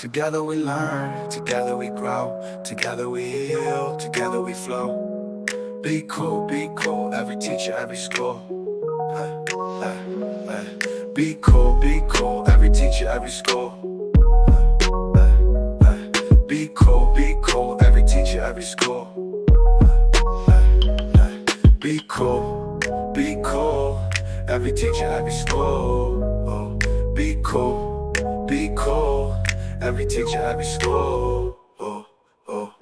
Together we learn, together we grow, together we heal, together we flow. Be cool, every teacher, every school. Hey, hey, hey. Be cool, every teacher, every school. Hey, hey. Be cool, every teacher, every school. Hey, hey. Be cool, every teacher, every school. Oh, be cool, every teacher, every school. Oh, oh.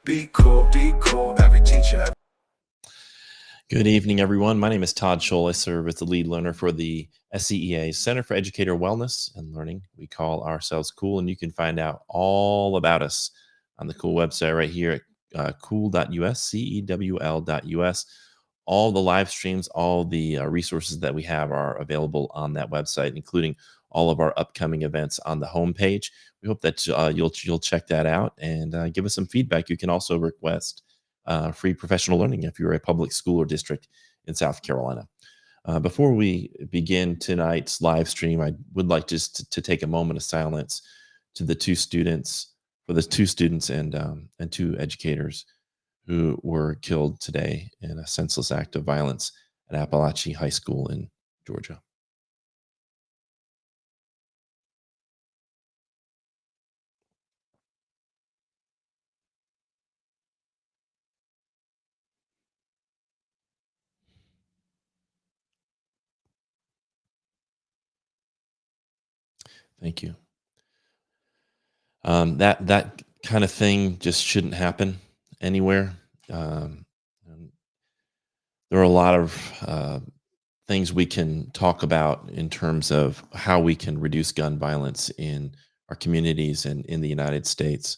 Be cool, every teacher. Good evening, everyone. My name is Todd Scholl. I serve as the lead learner for the SCEA Center for Educator Wellness and Learning. We call ourselves Cool, and you can find out all about us on the Cool website right here at cool.us, cewl.us. All the live streams, all the resources that we have are available on that website, including all of our upcoming events on the homepage. We hope that you'll check that out and give us some feedback. You can also request free professional learning if you're a public school or district in South Carolina. Before we begin tonight's live stream, I would like just to take a moment of silence to the two students and two educators who were killed today in a senseless act of violence at Appalachia High School in Georgia. Thank you. That kind of thing just shouldn't happen anywhere. And there are a lot of things we can talk about in terms of how we can reduce gun violence in our communities and in the United States.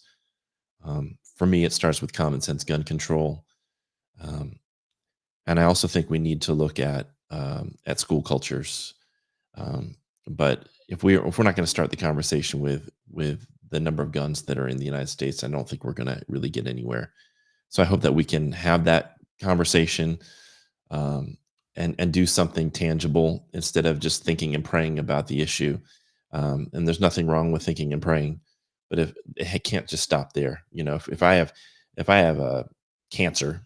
For me, it starts with common sense gun control, and I also think we need to look at school cultures. But if we're not going to start the conversation with the number of guns that are in the United States, I don't think we're going to really get anywhere. So I hope that we can have that conversation and do something tangible instead of just thinking and praying about the issue. And there's nothing wrong with thinking and praying, but if it can't just stop there, if I have a cancer,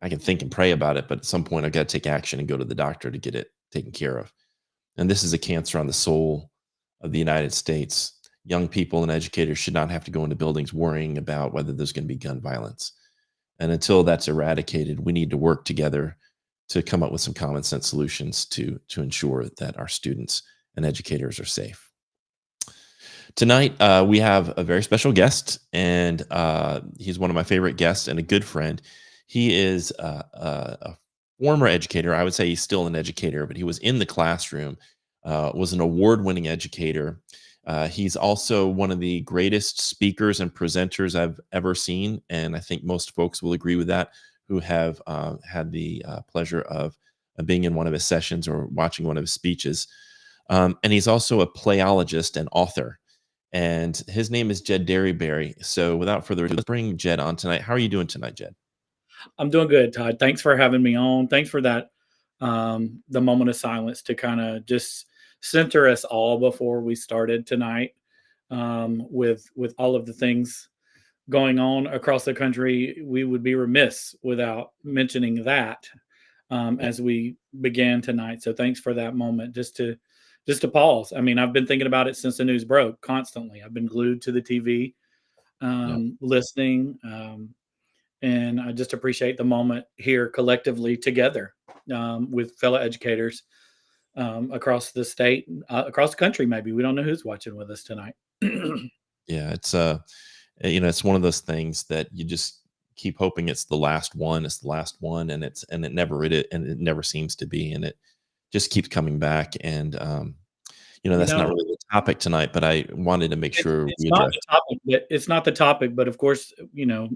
I can think and pray about it, but at some point I've got to take action and go to the doctor to get it taken care of. And this is a cancer on the soul of the United States. Young people and educators should not have to go into buildings worrying about whether there's going to be gun violence. And until that's eradicated, we need to work together to come up with some common sense solutions to ensure that our students and educators are safe. Tonight, we have a very special guest, and he's one of my favorite guests and a good friend. He is a former educator. I would say he's still an educator, but he was in the classroom, was an award-winning educator. He's also one of the greatest speakers and presenters I've ever seen, and I think most folks will agree with that who have had the pleasure of being in one of his sessions or watching one of his speeches. And he's also a playologist and author, and his name is Jed Dearybury. So without further ado, let's bring Jed on tonight. How are you doing tonight, Jed? I'm doing good, Todd. Thanks for having me on. Thanks for that, the moment of silence to kind of just center us all before we started tonight, with all of the things going on across the country. We would be remiss without mentioning that as we began tonight. So thanks for that moment, just to pause. I mean, I've been thinking about it since the news broke constantly. I've been glued to the TV, listening. And I just appreciate the moment here collectively together with fellow educators across the state, across the country. Maybe we don't know who's watching with us tonight. Yeah, it's it's one of those things that you just keep hoping it's the last one. It's the last one, and it never seems to be, and it just keeps coming back. And that's not really the topic tonight, but I wanted to make sure we address it. It's not the topic, but of course,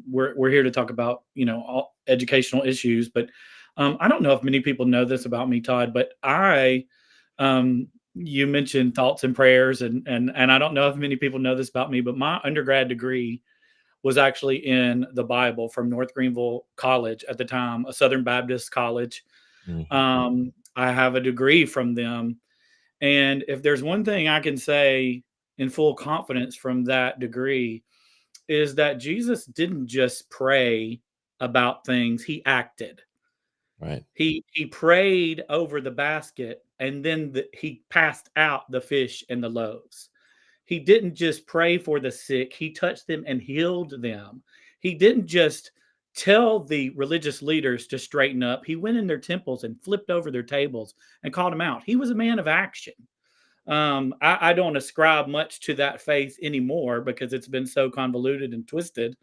we're here to talk about all educational issues. But I don't know if many people know this about me, Todd, but I you mentioned thoughts and prayers, and I don't know if many people know this about me, but my undergrad degree was actually in the Bible from North Greenville College at the time, a Southern Baptist college. Mhm. I have a degree from them, and if there's one thing I can say in full confidence from that degree is that Jesus didn't just pray about things, he acted. Right. He prayed over the basket, and then he passed out the fish and the loaves. He didn't just pray for the sick, he touched them and healed them. He didn't just tell the religious leaders to straighten up. He went in their temples and flipped over their tables and called them out. He was a man of action. I don't ascribe much to that faith anymore because it's been so convoluted and twisted,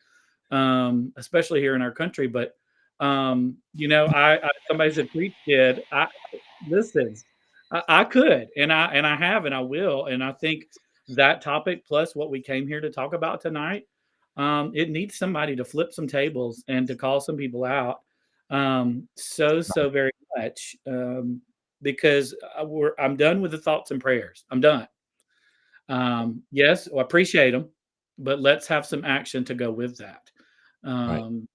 especially here in our country. But I somebody said preach, kid. I listen. I could, and I have, and I will, and I think that topic plus what we came here to talk about tonight, it needs somebody to flip some tables and to call some people out, so very much, because I'm done with the thoughts and prayers. I'm done. Yes, I appreciate them, but let's have some action to go with that. Right. Um,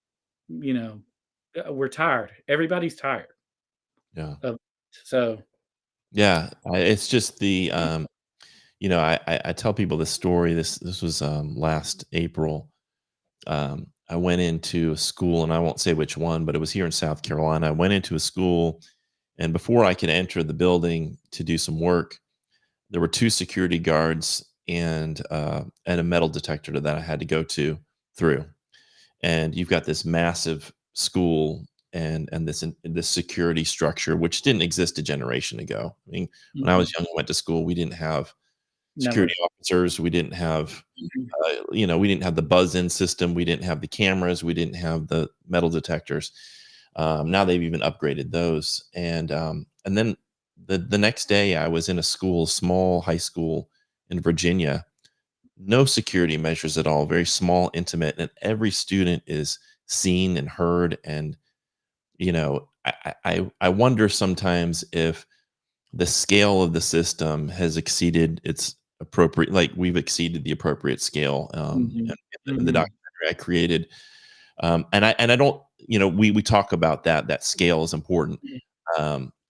you know, we're tired. Everybody's tired Yeah. of so. Yeah. It's just the I tell people this story. This was last April. I went into a school, and I won't say which one, but it was here in South Carolina. I went into a school, and before I could enter the building to do some work, there were two security guards and a metal detector that I had to go through. And you've got this massive school and this security structure which didn't exist a generation ago. I mean, when I Mhm. was young and went to school, we didn't have security Never. officers, we didn't have Mhm. we didn't have the buzz-in system, we didn't have the cameras, we didn't have the metal detectors. Now they've even upgraded those, and then the next day I was in a school, small high school in Virginia, no security measures at all, very small, intimate, and every student is seen and heard. And I wonder sometimes if the scale of the system has exceeded its appropriate, like we've exceeded the appropriate scale. Mhm. In the Mhm. documentary I created, and I don't, we talk about that scale is important.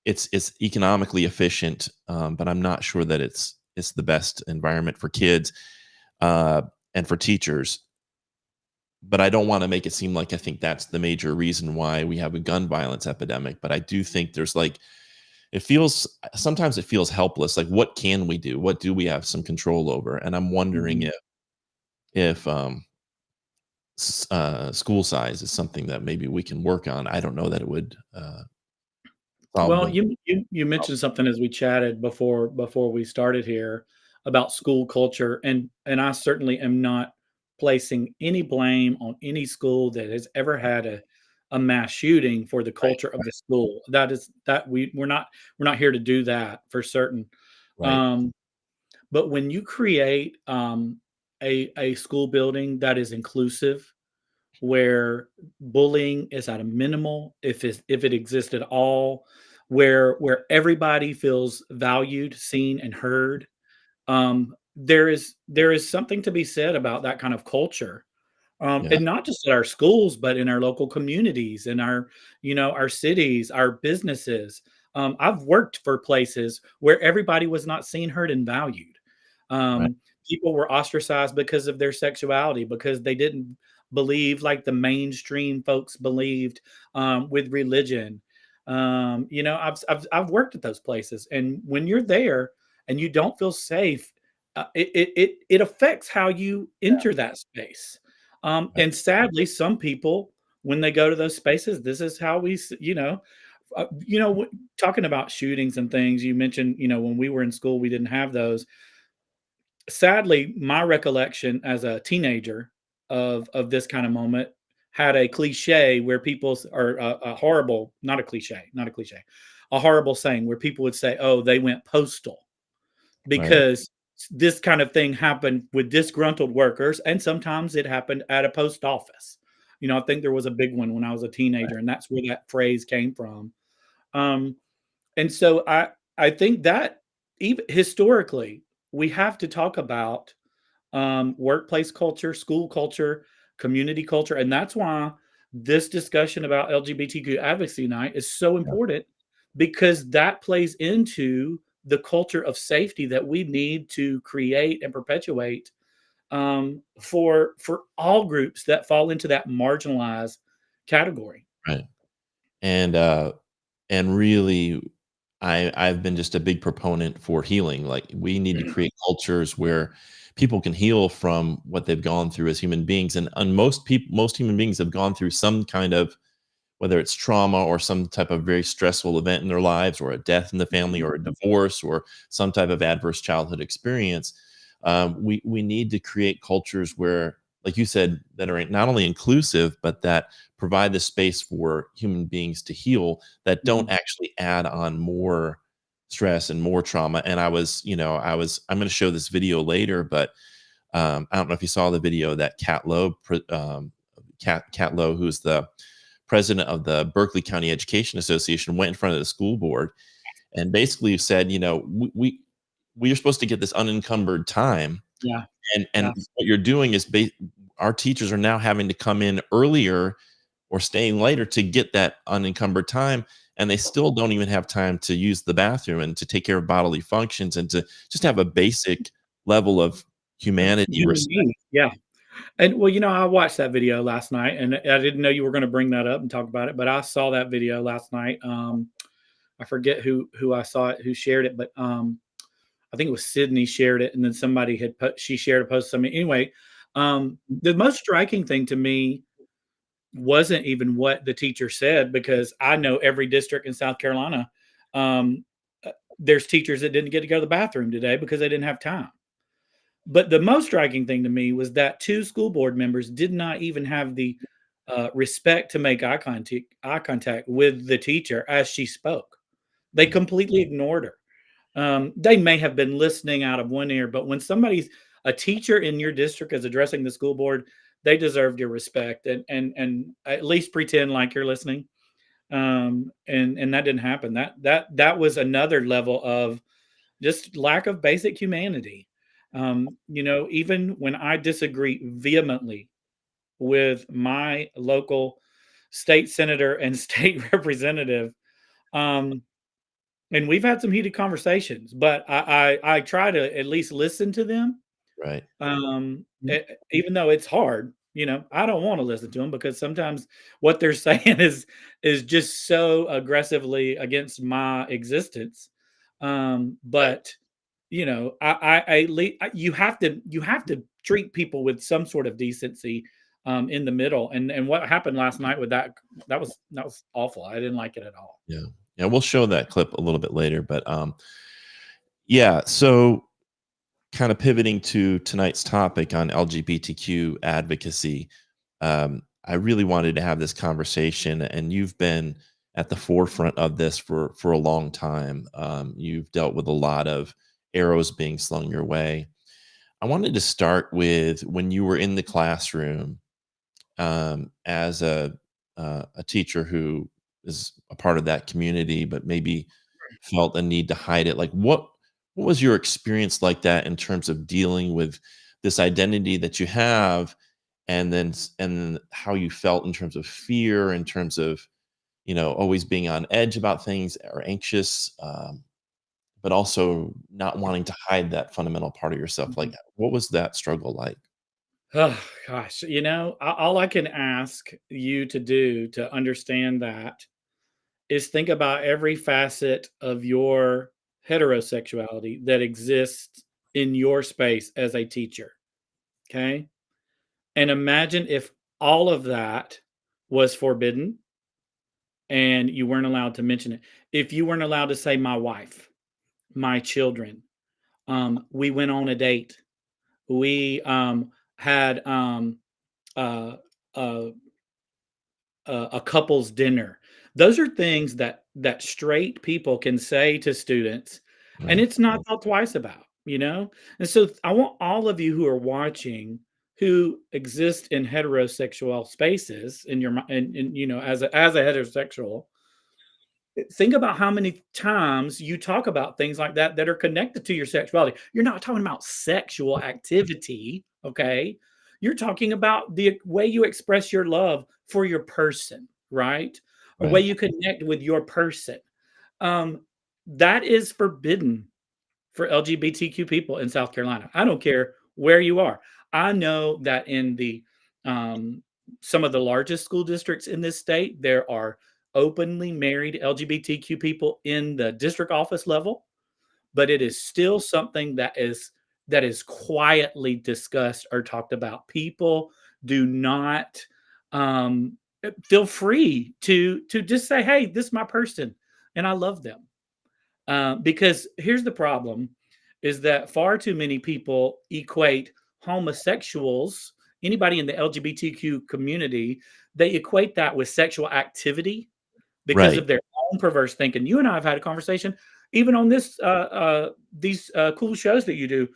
It's economically efficient, but I'm not sure that it's the best environment for kids uh, and for teachers. But I don't want to make it seem like I think that's the major reason why we have a gun violence epidemic. But I do think there's like, it feels, sometimes it feels helpless. Like, what can we do? What do we have some control over? And I'm wondering Mhm. if school size is something that maybe we can work on. I don't know that it would solve Well, the you mentioned something as we chatted before we started here about school culture, and I certainly am not placing any blame on any school that has ever had a mass shooting for the right, culture of the school. That is that we're not here to do that for certain. right, Um, but when you create a school building that is inclusive, where bullying is at a minimal, if it exists at all, where everybody feels valued, seen, and heard. There is something to be said about that kind of culture, yeah, and not just at our schools, but in our local communities, in our cities, our businesses. I've worked for places where everybody was not seen, heard, and valued. right, Um, People were ostracized because of their sexuality, because they didn't believe like the mainstream folks believed, with religion. I've worked at those places, and when you're there and you don't feel safe, it affects how you enter that space. right, And sadly, some people, when they go to those spaces, this is how talking about shootings and things. You mentioned, when we were in school, we didn't have those. Sadly, my recollection as a teenager of this kind of moment had a cliche where or a horrible, not a cliche, a horrible saying where people would say, "Oh, they went postal." right, Because this kind of thing happened with disgruntled workers, and sometimes it happened at a post office. I think there was a big one when I was a teenager, and that's where that phrase came from. Um, and so I think that. even historically, we have to talk about workplace culture, school culture, community culture. And that's why this discussion about LGBTQ advocacy night is so Yeah. important, because that plays into the culture of safety that we need to create and perpetuate, for all groups that fall into that marginalized category. Right. And really, I've been just a big proponent for healing. Like, we need to create cultures where people can heal from what they've gone through as human beings, and most human beings have gone through some kind of, whether it's trauma or some type of very stressful event in their lives, or a death in the family, or a divorce, or some type of adverse childhood experience. We need to create cultures where, like you said, that are not only inclusive, but that provide the space for human beings to heal, that don't Mhm. actually add on more stress and more trauma. And I'm going to show this video later, but I don't know if you saw the video that Cat Lowe, who's the president of the Berkeley County Education Association, went in front of the school board and basically said, we are supposed to get this unencumbered time, Yeah, and yeah. what you're doing is our teachers are now having to come in earlier or staying later to get that unencumbered time, and they still don't even have time to use the bathroom and to take care of bodily functions and to just have a basic level of humanity, Human respect. beings, yeah. And well, I watched that video last night, and I didn't know you were going to bring that up and talk about it, but I saw that video last night. I forget who I saw it, who shared it, but I think it was Sydney shared it, and then somebody she shared a post. Something anyway. The most striking thing to me wasn't even what the teacher said, because I know every district in South Carolina, um, there's teachers that didn't get to go to the bathroom today because they didn't have time. But the most striking thing to me was that two school board members did not even have the respect to make eye contact with the teacher as she spoke. They completely ignored her. They may have been listening out of one ear, but when a teacher in your district is addressing the school board, they deserve your respect, and at least pretend like you're listening. And that didn't happen. That was another level of just lack of basic humanity. Even when I disagree vehemently with my local state senator and state representative, um, and we've had some heated conversations, but I try to at least listen to them. Right. Even though it's hard, I don't want to listen to them, because sometimes what they're saying is just so aggressively against my existence. Right. But you have to treat people with some sort of decency, in the middle. And what happened last night with that was awful. I didn't like it at all. Yeah. Yeah, we'll show that clip a little bit later, but yeah, so kind of pivoting to tonight's topic on LGBTQ advocacy, I really wanted to have this conversation, and you've been at the forefront of this for a long time. You've dealt with a lot of arrows being slung your way. I wanted to start with when you were in the classroom, as a teacher who is a part of that community, but maybe felt a need to hide it. Like, what was your experience like that in terms of dealing with this identity that you have, and then how you felt in terms of fear, in terms of always being on edge about things or anxious, but also not wanting to hide that fundamental part of yourself. Like, Mhm. what was that struggle like? Oh gosh, all I can ask you to do to understand that is think about every facet of your heterosexuality that exists in your space as a teacher. Okay. And imagine if all of that was forbidden and you weren't allowed to mention it. If you weren't allowed to say my wife, my children, we went on a date, we had uh, uh, a couple's dinner. Those are things that straight people can say to students, and Right. it's not thought twice about, you know? And so I want all of you who are watching, who exist in heterosexual spaces in your mind, and as a heterosexual, Think about how many times you talk about things like that that are connected to your sexuality. You're not talking about sexual activity, okay? You're talking about the way you express your love for your person, right? A way Right. you connect with your person. Um, that is forbidden for LGBTQ people in South Carolina. I don't care where you are. I know that in the um, some of the largest school districts in this state, there are openly married LGBTQ people in the district office level, but it is still something that is quietly discussed or talked about. People do not feel free to just say, "Hey, this is my person, and I love them." Because here's the problem is that far too many people equate homosexuals, anybody in the LGBTQ community, they equate that with sexual activity because Right. of their own perverse thinking. You and I have had a conversation, even on these cool shows that you do,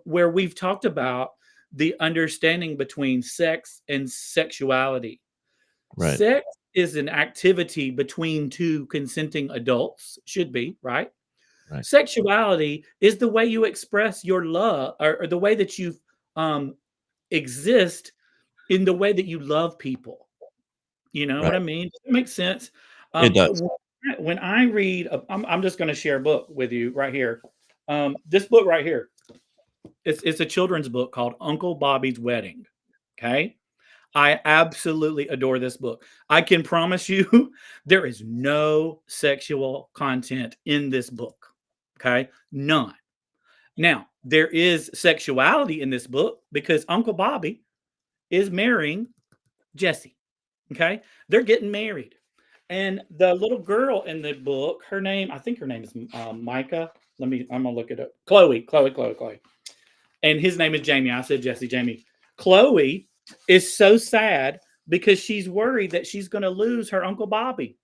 where we've talked about the understanding between sex and sexuality. Right. Sex is an activity between two consenting adults, should be, right? Right. Sexuality is the way you express your love or the way that you um, exist in the way that you love people. You know what I Right. mean? Does that make sense? It does. When I read, I'm just going to share a book with you right here. This book right here, it's a children's book called Uncle Bobby's Wedding. Okay. I absolutely adore this book. I can promise you there is no sexual content in this book. Okay. None. Now, there is sexuality in this book because Uncle Bobby is marrying Jesse. Okay. They're getting married. And the little girl in the book, I think her name is Micah. I'm going to look it up. Chloe. And his name is Jamie. I said Jesse, Jamie. Chloe is so sad because she's worried that she's going to lose her Uncle Bobby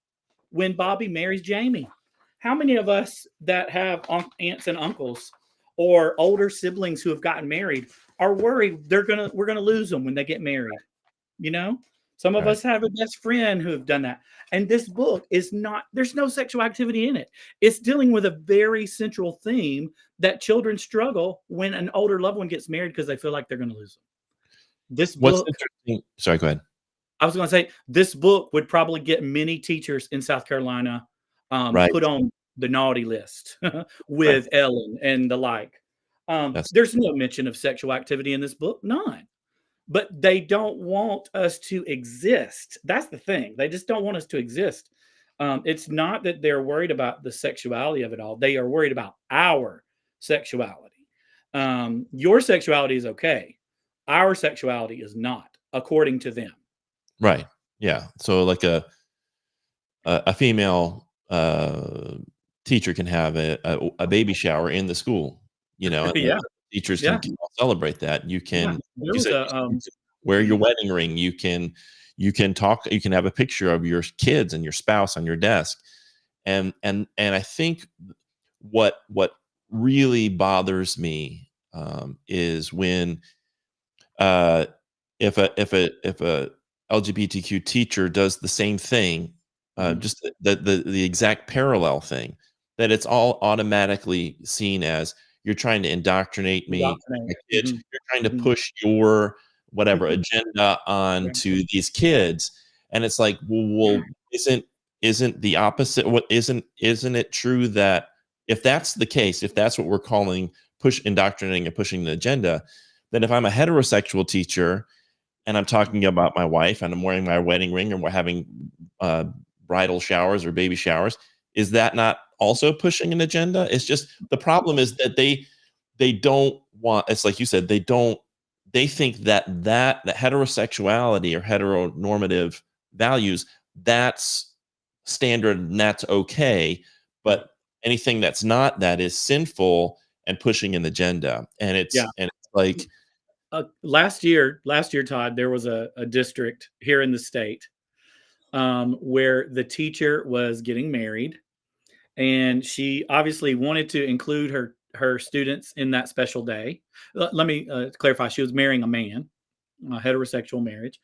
when Bobby marries Jamie. How many of us that have aunts and uncles or older siblings who have gotten married are worried we're gonna lose them when they get married? You know, some of Right. us have a best friend who have done that. And this book is not. There's no sexual activity in it. It's dealing with a very central theme that children struggle when an older loved one gets married because they feel like they're going to lose them. This What's book interesting, sorry, go ahead. I was going to say this book would probably get many teachers in South Carolina Right. put on the naughty list Right. with Ellen and the like. That's There's no mention of sexual activity in this book, none. But they don't want us to exist. That's the thing. They just don't want us to exist. It's not that they're worried about the sexuality of it all. They are worried about our sexuality. Your sexuality is okay. Our sexuality is not, according to them. right. Yeah. So like a female teacher can have a baby shower in the school, and Yeah, teachers yeah, can all celebrate that. You yeah. can, like There you was said, a you can wear your wedding ring. You can talk. You can have a picture of your kids and your spouse on your desk, and I think what really bothers me is when uh, if a LGBTQ teacher does the same thing, Mhm. just the exact parallel thing, that it's all automatically seen as you're trying to indoctrinate me, Indoctrinate. my kids. Mhm, You're trying to mhm. push your whatever agenda Yeah. onto these kids, and it's like, well, isn't the opposite? What isn't it true that if that's the case, if that's what we're calling push indoctrinating and pushing the agenda, then if I'm a heterosexual teacher and I'm talking about my wife and I'm wearing my wedding ring and we're having uh, bridal showers or baby showers, is that not also pushing an agenda? It's just the problem is that they don't want. It's like you said, they don't. They think that heterosexuality or heteronormative values, that's standard and that's okay, Yeah. but anything that's not that is sinful and pushing an agenda. And Yeah. it's like, Last year, Todd, there was a district here in the state where the teacher was getting married, and she obviously wanted to include her students in that special day. Let me clarify: she was marrying a man, a heterosexual marriage,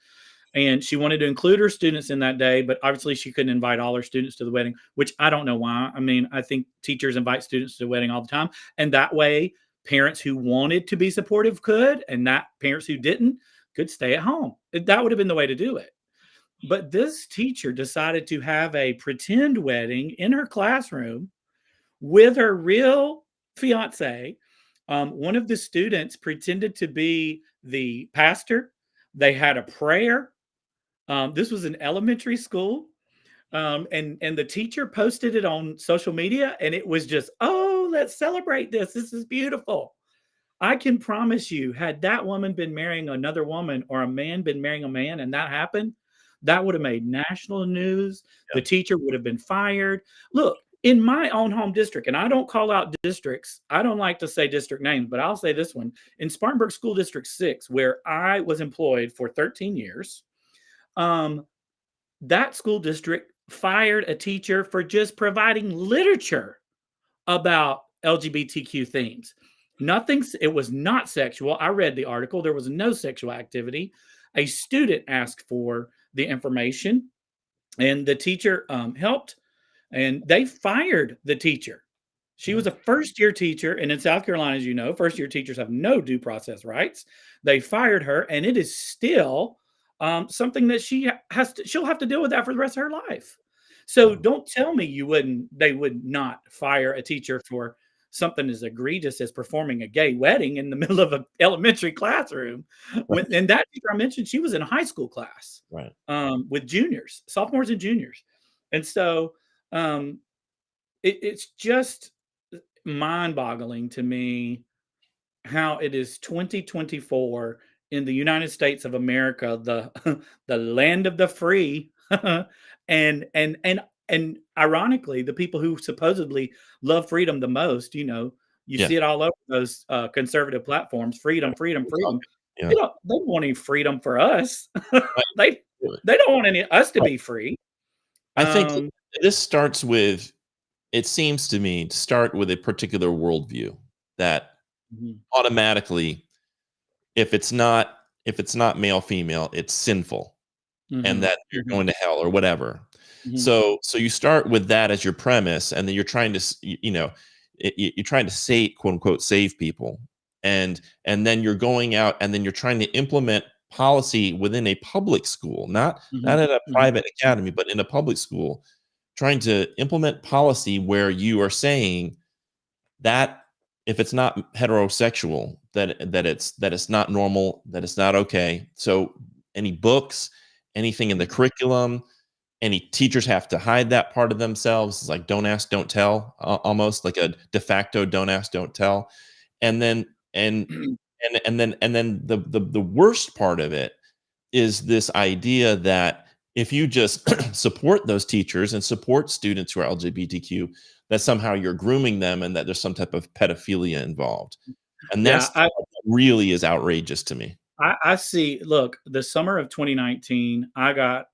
and she wanted to include her students in that day, but obviously she couldn't invite all her students to the wedding, which I don't know why. I mean, I think teachers invite students to the wedding all the time, and that way parents who wanted to be supportive could, and that parents who didn't could stay at home. That would have been the way to do it. But this teacher decided to have a pretend wedding in her classroom with her real fiance. One of the students pretended to be the pastor. They had a prayer. This was an elementary school. And the teacher posted it on social media, and it was just, oh, let's celebrate this. This is beautiful. I can promise you, had that woman been marrying another woman or a man been marrying a man and that happened, that would have made national news. The Yeah. teacher would have been fired. Look, in my own home district, and I don't call out districts, I don't like to say district names, but I'll say this one. In Spartanburg School District 6, where I was employed for 13 years, um, that school district fired a teacher for just providing literature about LGBTQ themes. It was not sexual. I read the article. There was no sexual activity. A student asked for the information, and the teacher helped, and they fired the teacher. She was a first year teacher. And in South Carolina, as you know, first year teachers have no due process rights. They fired her, and it is still something that she'll have to deal with that for the rest of her life. So don't tell me they would not fire a teacher for something as egregious as performing a gay wedding in the middle of an elementary classroom. And that teacher I mentioned, she was in a high school class Right. with juniors, sophomores and juniors. And so it's just mind-boggling to me how it is 2024 in the United States of America, the the land of the free, and ironically, the people who supposedly love freedom the most, you Yeah. see it all over those conservative platforms, freedom, freedom, We're freedom. talking. Yeah. They don't want any freedom for us. Right. they they don't want any us to Right. be free. I think Um, this starts with, it seems to me to start with a particular worldview that mhm, automatically, if it's not male female, it's sinful, and mhm, that you're mhm, going to hell or whatever. mhm, So you start with that as your premise, and then you're trying to you're trying to save, quote unquote, save people, and then you're going out and then you're trying to implement policy within a public school, not mhm, at a mhm, private academy, but in a public school, trying to implement policy where you are saying that if it's not heterosexual, that it's not normal, that it's not okay. So any books, anything in the curriculum, any teachers have to hide that part of themselves. It's like don't ask, don't tell, almost like a de facto don't ask, don't tell. And then mhm. and then the worst part of it is this idea that if you just support those teachers and support students who are LGBTQ, that somehow you're grooming them and that there's some type of pedophilia involved. And Yeah, that's the part that really is outrageous to me. I see. Look, the summer of 2019, I got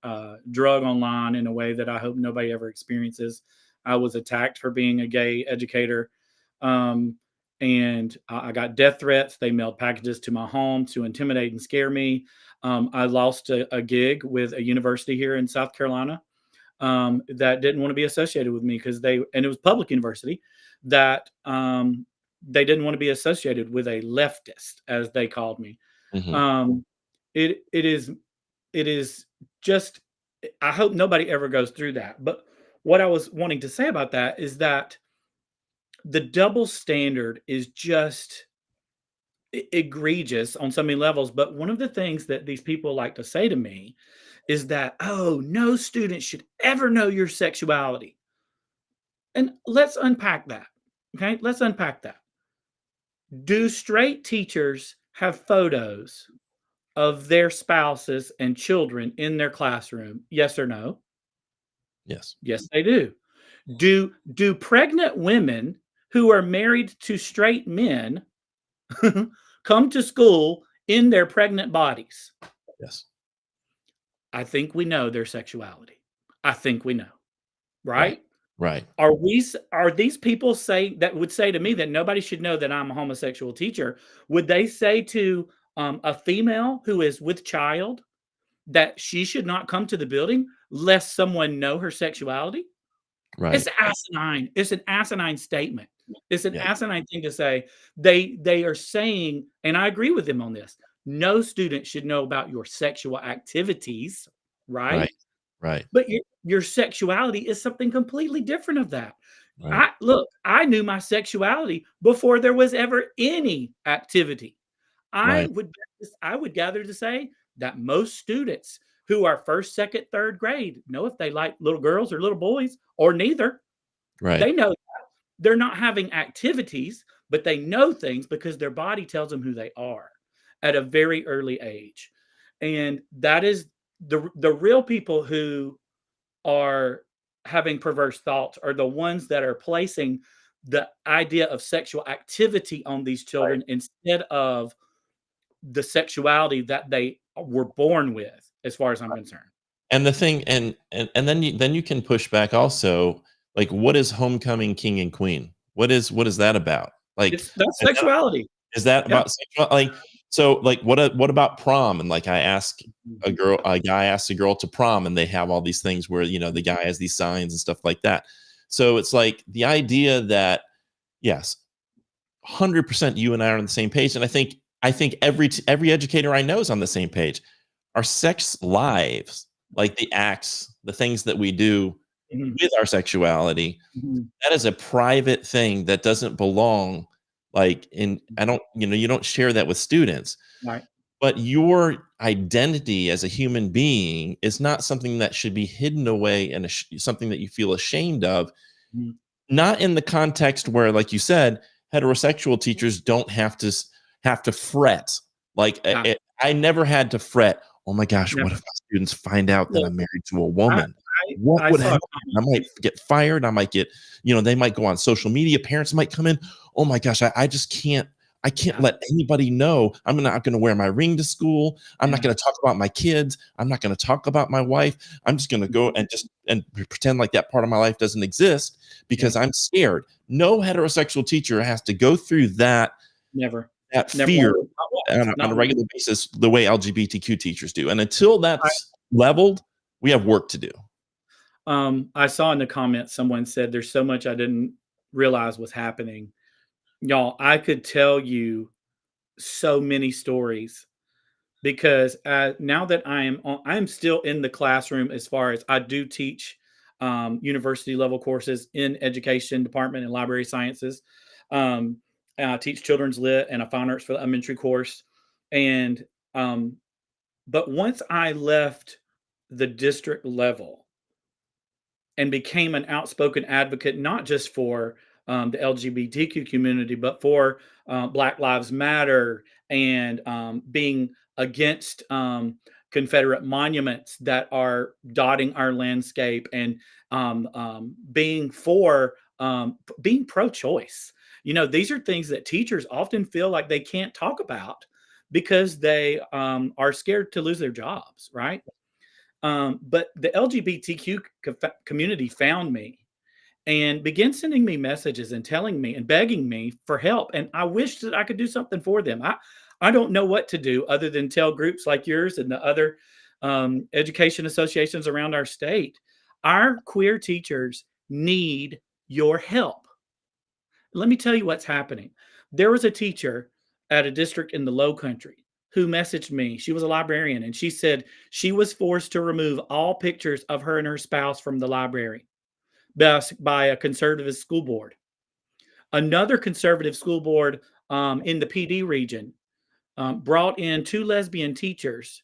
drug online in a way that I hope nobody ever experiences. I was attacked for being a gay educator, um, and I got death threats. They mailed packages to my home to intimidate and scare me. I lost a gig with a university here in South Carolina that didn't want to be associated with me and it was public university that they didn't want to be associated with a leftist, as they called me. Mhm. um, it is just, I hope nobody ever goes through that. But what I was wanting to say about that is that the double standard is just egregious on so many levels. But one of the things that these people like to say to me is that, oh, no student should ever know your sexuality. And let's unpack that. Okay, let's unpack that. Do straight teachers have photos of their spouses and children in their classroom? Yes or no? Yes. Yes, they do. Do pregnant women who are married to straight men come to school in their pregnant bodies? Yes. I think we know their sexuality. I think we know, Right. right? Right. Are these people that would say to me that nobody should know that I'm a homosexual teacher? Would they say to a female who is with child, that she should not come to the building lest someone know her sexuality. It's Right. asinine. It's an asinine statement. It's an Yeah. asinine thing to say. They are saying, and I agree with them on this, no student should know about your sexual activities, right? Right. Right. But your sexuality is something completely different of that. Right. I knew my sexuality before there was ever any activity. I Right. would I would gather to say that most students who are first, second, third grade know if they like little girls or little boys or neither. Right. They know they're not having activities, but they know things because their body tells them who they are at a very early age. And that is the real people who are having perverse thoughts are the ones that are placing the idea of sexual activity on these Right. children instead of the sexuality that they were born with, as far as I'm concerned. And the thing and then you can push back also, like, what is homecoming king and queen? What is that about? Like, That's is that sexuality. is that Yeah. about sexual, like, so, like, what about prom? And, like, a guy asks a girl to prom, and they have all these things where, the guy has these signs and stuff like that. So it's like the idea that, yes, 100% you and I are on the same page, and I think every educator I know is on the same page. Our sex lives, like the acts, the things that we do Mhm, with our sexuality, mhm, that is a private thing that doesn't belong, like, in I don't you don't share that with students. right. But your identity as a human being is not something that should be hidden away and something that you feel ashamed of. Mhm, Not in the context where, like you said, heterosexual teachers don't have to fret. Like, yeah, I never had to fret, "Oh my gosh, what if never. my students find out that Look, I'm married to a I woman? What I would saw a happen? I might comment. get fired, I might get," they might go on social media, parents might come in, "Oh my gosh, I just can't Yeah, let anybody know. I'm not gonna wear my ring to school. I'm not yeah, gonna talk about my kids. I'm not gonna talk about my wife. I'm just gonna go and pretend like that part of my life doesn't exist yeah, because I'm scared." No heterosexual teacher has to go through never. that Never fear wanted not on once, a not regular once. basis the way LGBTQ teachers do. And until I that's leveled, we have work to do. I saw in the comments someone said, "There's so much I didn't realize was happening." Y'all, I could tell you so many stories because now that I'm still in the classroom as far as I do teach university level courses in education department and library sciences. Um, and I teach children's lit and a fine arts for the elementary course. And but once I left the district level, and became an outspoken advocate, not just for the LGBTQ community, but for Black Lives Matter and being against Confederate monuments that are dotting our landscape and being pro-choice. These are things that teachers often feel like they can't talk about because they are scared to lose their jobs, right? But the LGBTQ community found me and began sending me messages and telling me and begging me for help. And I wish that I could do something for them. I don't know what to do other than tell groups like yours and the other education associations around our state. Our queer teachers need your help. Let me tell you what's happening. There was a teacher at a district in the Low Country who messaged me. She was a librarian, and she said she was forced to remove all pictures of her and her spouse from the library by a conservative school board. Another conservative school board in the PD region brought in two lesbian teachers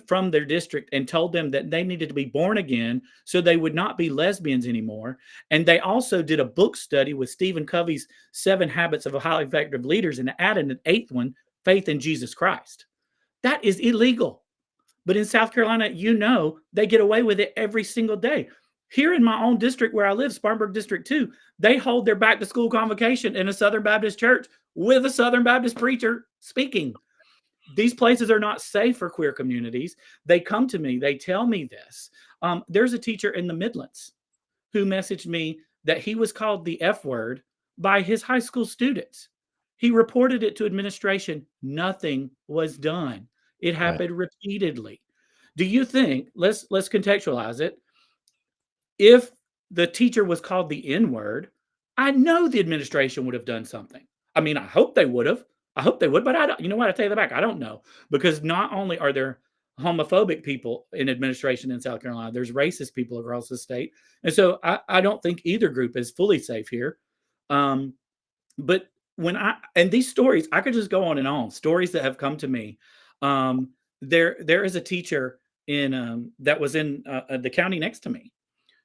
from their district and told them that they needed to be born again so they would not be lesbians anymore. And they also did a book study with Stephen Covey's 7 Habits of Highly Effective Leaders and added an eighth one, faith in Jesus Christ. That is illegal. But in South Carolina, they get away with it every single day. Here in my own district where I live, Spartanburg District 2, they hold their back to school convocation in a Southern Baptist church with a Southern Baptist preacher speaking. These places are not safe for queer communities. They come to me, they tell me this. There's a teacher in the Midlands who messaged me that he was called the F word by his high school students. He reported it to administration. Nothing was done. It Right. happened repeatedly. Do you think, let's contextualize it, if the teacher was called the N word, I know the administration would have done something. I mean, I hope they would have. I hope they would, but I don't. You know what? I take that back. I don't know, because not only are there homophobic people in administration in South Carolina, there's racist people across the state, and so I don't think either group is fully safe here. Um, but when I and these stories, I could just go on and on. Stories that have come to me. Um, there is a teacher in that was in the county next to me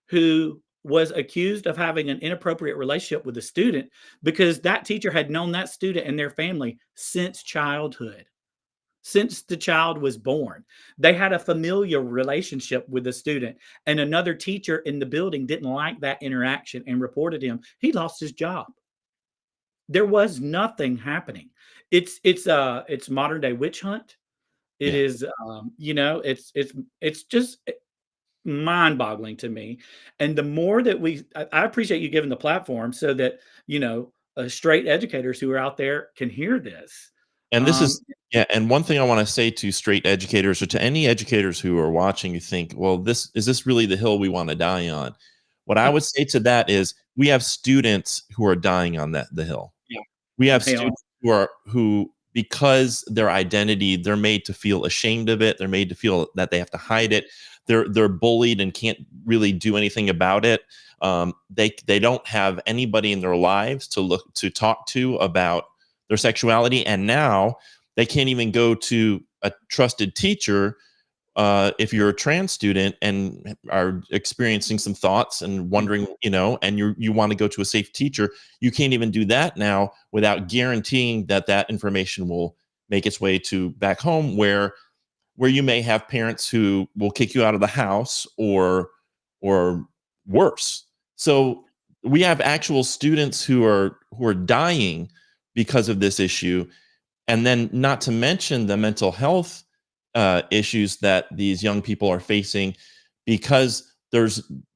who was accused of having an inappropriate relationship with a student because that teacher had known that student and their family since childhood, since the child was born. They had a familial relationship with the student, and another teacher in the building didn't like that interaction and reported him. He lost his job. There was nothing happening. It's modern day witch hunt. It Yeah. is, it's just mind-boggling to me. And the more that I appreciate you giving the platform so that, straight educators who are out there can hear this. And this Um, is yeah, and one thing I wanna say to straight educators or to any educators who are watching, you think, "Well, this really the hill we wanna die on?" What I yeah, would say to that is, we have students who are dying on the hill. yeah, We have they are. students who because their identity, they're made to feel ashamed of it, they're made to feel that they have to hide it. They're bullied and can't really do anything about it. They don't have anybody in their lives to talk to about their sexuality, and now they can't even go to a trusted teacher if you're a trans student and are experiencing some thoughts and wondering, and you want to go to a safe teacher, you can't even do that now without guaranteeing that that information will make its way to back home, where you may have parents who will kick you out of the house or worse. So we have actual students who are dying because of this issue, and then not to mention the mental health issues that these young people are facing because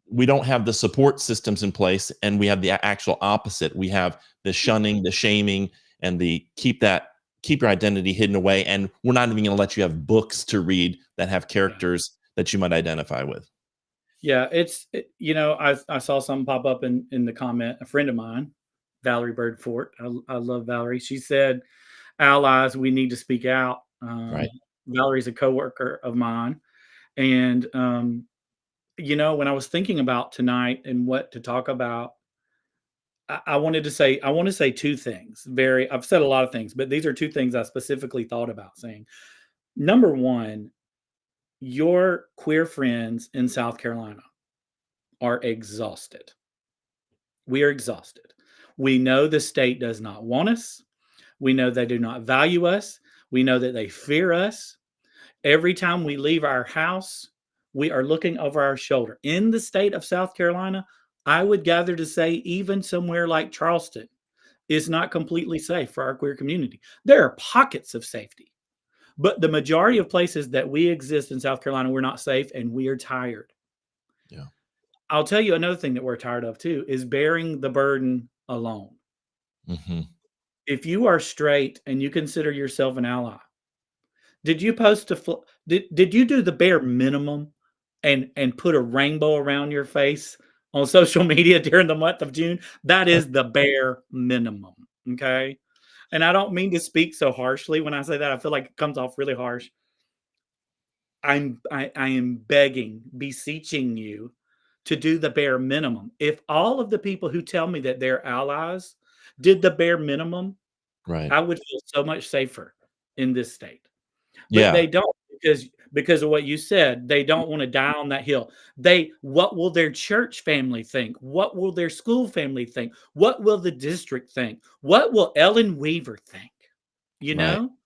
we don't have the support systems in place, and we have the actual opposite. We have the shunning, the shaming, and the keep your identity hidden away, and we're not even going to let you have books to read that have Yeah. characters that you might identify with. Yeah, I saw something pop up in the comment. A friend of mine, Valerie Birdfort, I love Valerie. She said, "Allies, we need to speak out." Right. Valerie's a coworker of mine, and when I was thinking about tonight and what to talk about, I want to say two things. I've said a lot of things, but these are two things I specifically thought about saying. Number one, your queer friends in South Carolina are exhausted. We are exhausted. We know the state does not want us. We know they do not value us. We know that they fear us. Every time we leave our house, we are looking over our shoulder. In the state of South Carolina, I would gather to say even somewhere like Charleston is not completely safe for our queer community. There are pockets of safety, but the majority of places that we exist in South Carolina, we're not safe and we are tired. Yeah. I'll tell you another thing that we're tired of too is bearing the burden alone. Hmm. If you are straight and you consider yourself an ally, did you post a did you do the bare minimum and put a rainbow around your face on social media during the month of June? That is the bare minimum, okay? And I don't mean to speak so harshly when I say that. I feel like it comes off really harsh. I am begging, beseeching you to do the bare minimum. If all of the people who tell me that they're allies did the bare minimum, Right. I would feel so much safer in this state. But Yeah. they don't because of what you said, they don't wanna die on that hill. What will their church family think? What will their school family think? What will the district think? What will Ellen Weaver think? You Right. know?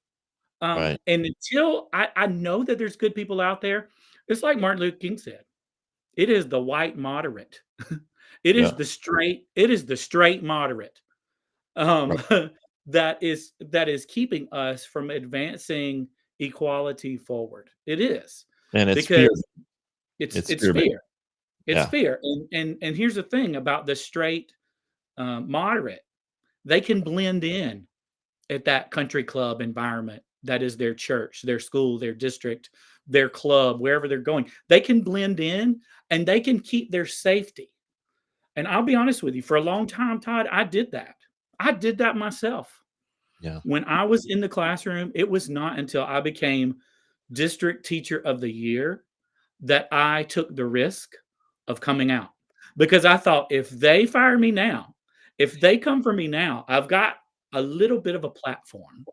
Right. And until I know that there's good people out there, it's like Martin Luther King said, it is the white moderate. Yeah. It is the straight moderate, Right. um, that is keeping us from advancing equality forward. It is, And it's fear. because It's it's fear based. fear. It's Yeah. fear, and here's the thing about the straight, moderate, they can blend in at that country club environment that is their church, their school, their district, their club, wherever they're going. They can blend in and they can keep their safety. And I'll be honest with you, for a long time, Todd, I did that. I did that myself. Yeah. When I was in the classroom, it was not until I became district teacher of the year that I took the risk of coming out, because I thought, if they fire me now, if they come for me now, I've got a little bit of a platform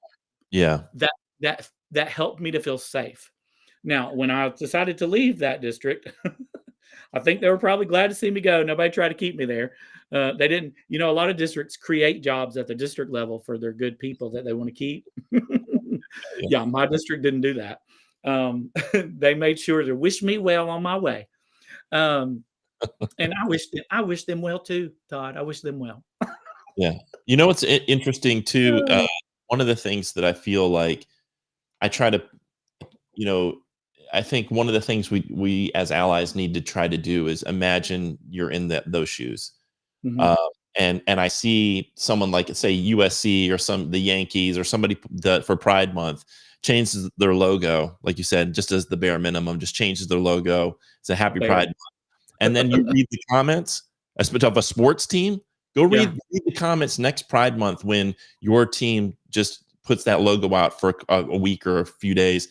Yeah. that helped me to feel safe. Now, when I decided to leave that district, I think they were probably glad to see me go. Nobody tried to keep me there. They didn't, a lot of districts create jobs at the district level for their good people that they want to keep. Yeah. Yeah, my district didn't do that. They made sure to wish me well on my way. And I wish them well too, Todd. I wish them well. Yeah. What's interesting too? One of the things that I feel like I try to, you know, I think one of the things we as allies need to try to do is imagine you're in those shoes. Mhm. Uh, and I see someone like, say, USC or the Yankees or somebody that for Pride Month changes their logo, like you said, just as the bare minimum, just changes their logo. It's a Happy Fair. Pride Month. And then you read the comments of a sports team. Go Yeah. read the comments next Pride Month when your team just puts that logo out for a week or a few days.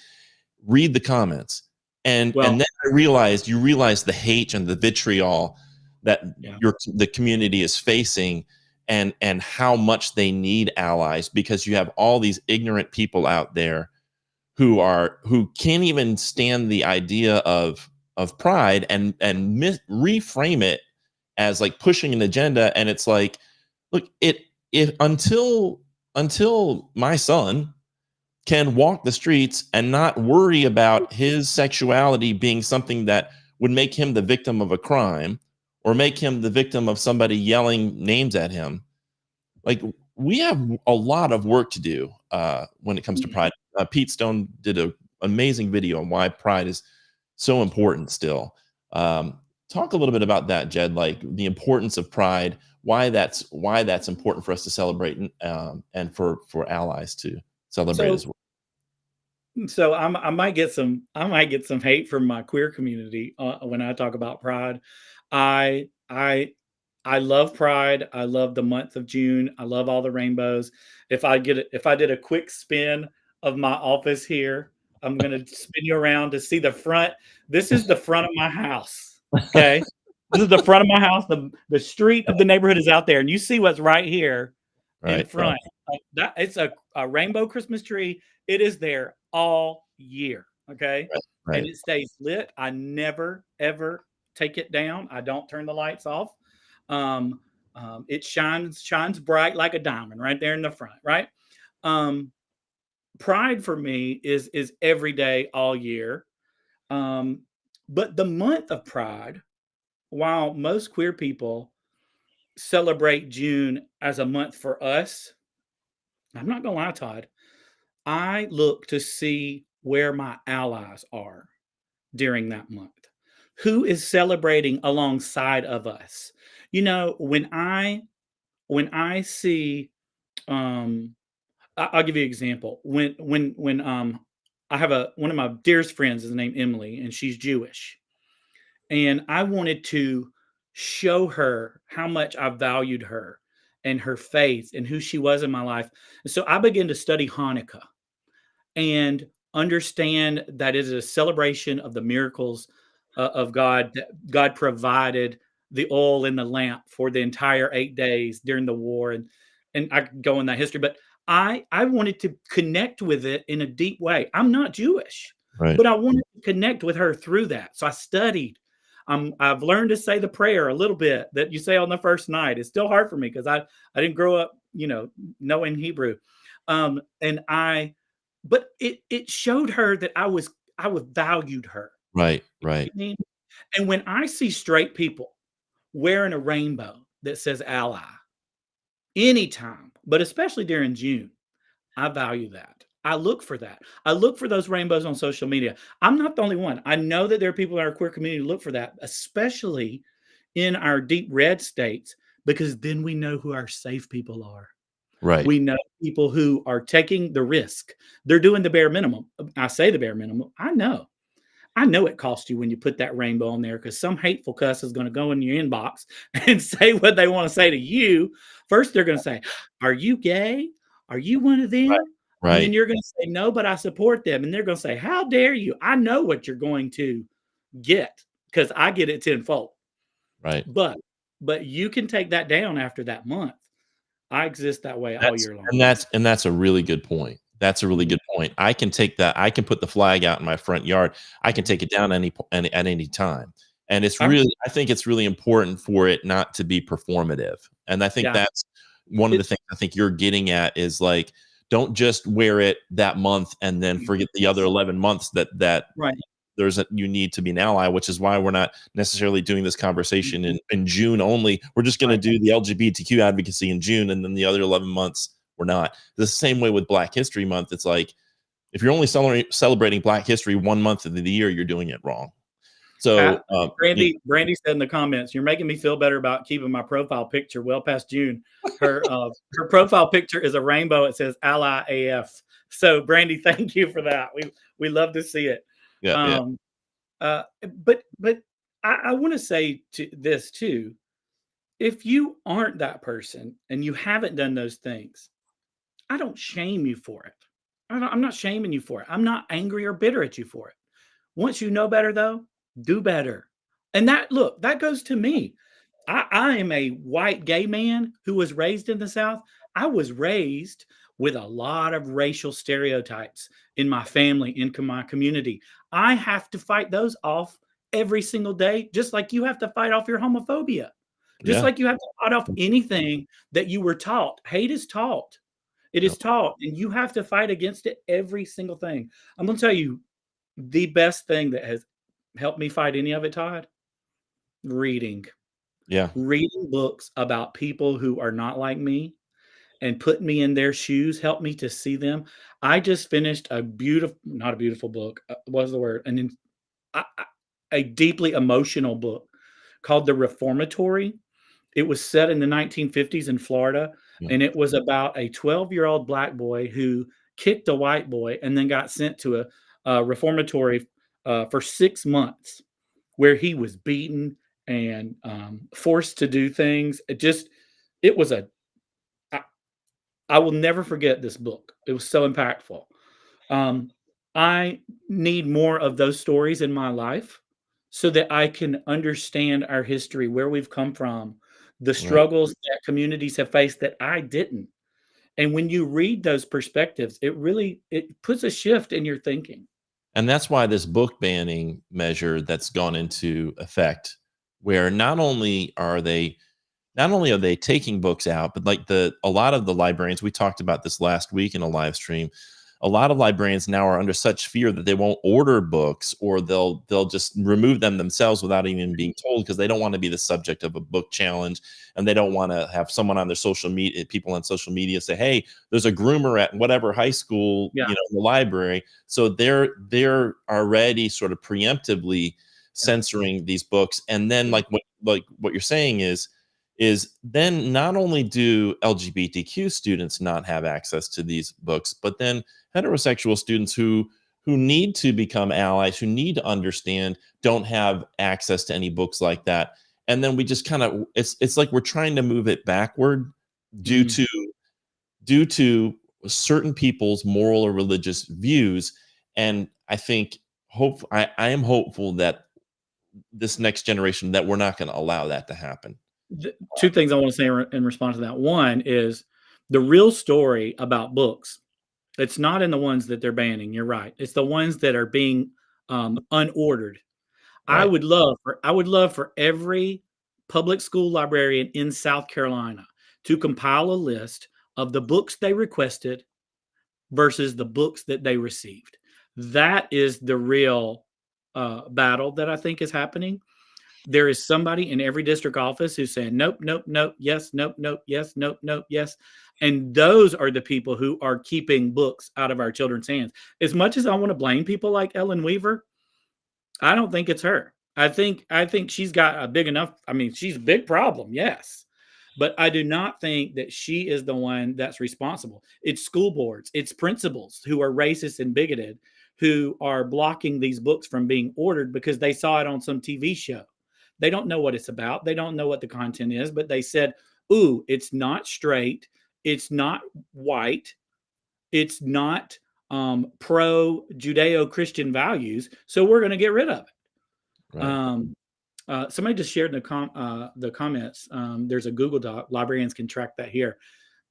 Read the comments, and Well, then you realize the hate and the vitriol that yeah. the community is facing, and how much they need allies, because you have all these ignorant people out there who can't even stand the idea of pride, and reframe it as like pushing an agenda. And it's like, look, if until my son can walk the streets and not worry about his sexuality being something that would make him the victim of a crime, or make him the victim of somebody yelling names at him, like, we have a lot of work to do when it comes to pride. Pete Stone did an amazing video on why pride is so important still. Talk a little bit about that, Jed, like the importance of pride, why that's important for us to celebrate, and for allies to celebrate So as well. so I might get some hate from my queer community when I talk about Pride. I I I love Pride. I love the month of June. I love all the rainbows. If I did a quick spin of my office here, I'm gonna spin you around to see the front. This is the front of my house. Okay. This is the front of my house. The street of the neighborhood is out there, and you see what's right here in Right, front. That it's a rainbow Christmas tree. It is there all year. Okay. right, And right, it stays lit. I never ever take it down. I don't turn the lights off. Um, it shines bright like a diamond right there in the front, right? Um, Pride for me is every day, all year. Um, but the month of Pride, while most queer people celebrate June as a month for us, I'm not gonna lie, Todd. I look to see where my allies are during that month. Who is celebrating alongside of us? When I see, um, I'll give you an example. When I have one of my dearest friends is named Emily, and she's Jewish, and I wanted to show her how much I valued her and her faith and who she was in my life. And so I began to study Hanukkah and understand that it is a celebration of the miracles of God. That God provided the oil in the lamp for the entire 8 days during the war, and I could go in that history, but I wanted to connect with it in a deep way. I'm not Jewish, right, but I wanted to connect with her through that. So I studied. I've learned to say the prayer a little bit that you say on the first night. It's still hard for me because I didn't grow up, knowing Hebrew, and but it showed her that I was valued her. right, You know right, what I mean? And when I see straight people wearing a rainbow that says ally anytime, but especially during June, I value that. I look for that. I look for those rainbows on social media. I'm not the only one. I know that there are people in our queer community who look for that, especially in our deep red states, because then we know who our safe people are. Right. We know people who are taking the risk. They're doing the bare minimum. I say the bare minimum. I know it costs you when you put that rainbow on there, because some hateful cuss is going to go in your inbox and say what they want to say to you. First, they're going to say, "Are you gay? Are you one of Right. them?" And then Right. you're going to say, "No, but I support them." And they're going to say, "How dare you?" I know what you're going to get, because I get it tenfold. Right. But you can take that down after that month. I exist that way all That's year long. that's a really good point. That's a really Mhm. good point. I can take that. I can put the flag out in my front yard. I can Mhm. take it down at any time. And I'm I think it's really important for it not to be performative. And I think Yeah. that's one of the It things I think you're getting at is like, don't just wear it that month and then forget the other Yes. 11 months that Right. you need to be an ally, which is why we're not necessarily doing this conversation Mhm. in June only. We're just going to Right. do the LGBTQ advocacy in June, and then the other 11 months we're not. The same way with Black History Month. It's like if you're only celebrating Black History 1 month of the year, you're doing it wrong. So, Brandy said in the comments, "You're making me feel better about keeping my profile picture well past June." Her profile picture is a rainbow. It says Ally AF. So Brandy, thank you for that. We love to see it. yeah, yeah, Um, but I want to say to this too. If you aren't that person and you haven't done those things, I don't shame you for it. I'm not shaming you for it. I'm not angry or bitter at you for it. Once you know better, though, do better. And that goes to me. I am a white gay man who was raised in the South. I was raised with a lot of racial stereotypes in my family, in my community. I have to fight those off every single day, just like you have to fight off your homophobia, just yeah. like you have to fight off anything that you were taught. Hate is taught. It is Yep. taught, and you have to fight against it every single thing. I'm going to tell you the best thing that has helped me fight any of it, Todd, reading. Yeah. Reading books about people who are not like me and putting me in their shoes helped me to see them. I just finished a beautiful, not a beautiful book. What was the word? A deeply emotional book called The Reformatory. It was set in the 1950s in Florida, Yeah. and it was about a 12-year-old black boy who kicked a white boy and then got sent to a reformatory for 6 months, where he was beaten and forced to do things. It was I, I will never forget this book. It was so impactful. Um, I need more of those stories in my life so that I can understand our history, where we've come from, the Right. struggles that communities have faced that I didn't. And when you read those perspectives, it puts a shift in your thinking. And that's why this book banning measure that's gone into effect, where not only are they taking books out, but like a lot of the librarians, we talked about this last week in a live stream. A lot of librarians now are under such fear that they won't order books, or they'll just remove them themselves without even being told, because they don't want to be the subject of a book challenge, and they don't want to have someone on their social media, people on social media, say, "Hey, there's a groomer at whatever high school, Yeah, in the library." So they're already sort of preemptively yeah. censoring these books, and then Yeah. like what you're saying is then not only do LGBTQ students not have access to these books, but then heterosexual students who need to become allies, who need to understand, don't have access to any books like that. And then we just kind of it's like we're trying to move it backward due Mhm. to due to certain people's moral or religious views. And I think I am hopeful that this next generation, that we're not going to allow that to happen. Two things I want to say in response to that. One is the real story about books. It's not in the ones that they're banning. You're right. It's the ones that are being unordered. Right. I would love for every public school librarian in South Carolina to compile a list of the books they requested versus the books that they received. That is the real battle that I think is happening. There is somebody in every district office who's saying, nope, nope, nope, yes, nope, nope, yes, nope, nope, yes. And those are the people who are keeping books out of our children's hands. As much as I want to blame people like Ellen Weaver, I don't think it's her. I think she's got a big enough, I mean, she's a big problem, yes. But I do not think that she is the one that's responsible. It's school boards, it's principals who are racist and bigoted, who are blocking these books from being ordered because they saw it on some TV show. They don't know what it's about. They don't know what the content is, but they said, ooh, it's not straight. It's not white. It's not pro Judeo Christian values. So we're going to get rid of it. Right. Somebody just shared in the comments. There's a Google Doc. Librarians can track that here.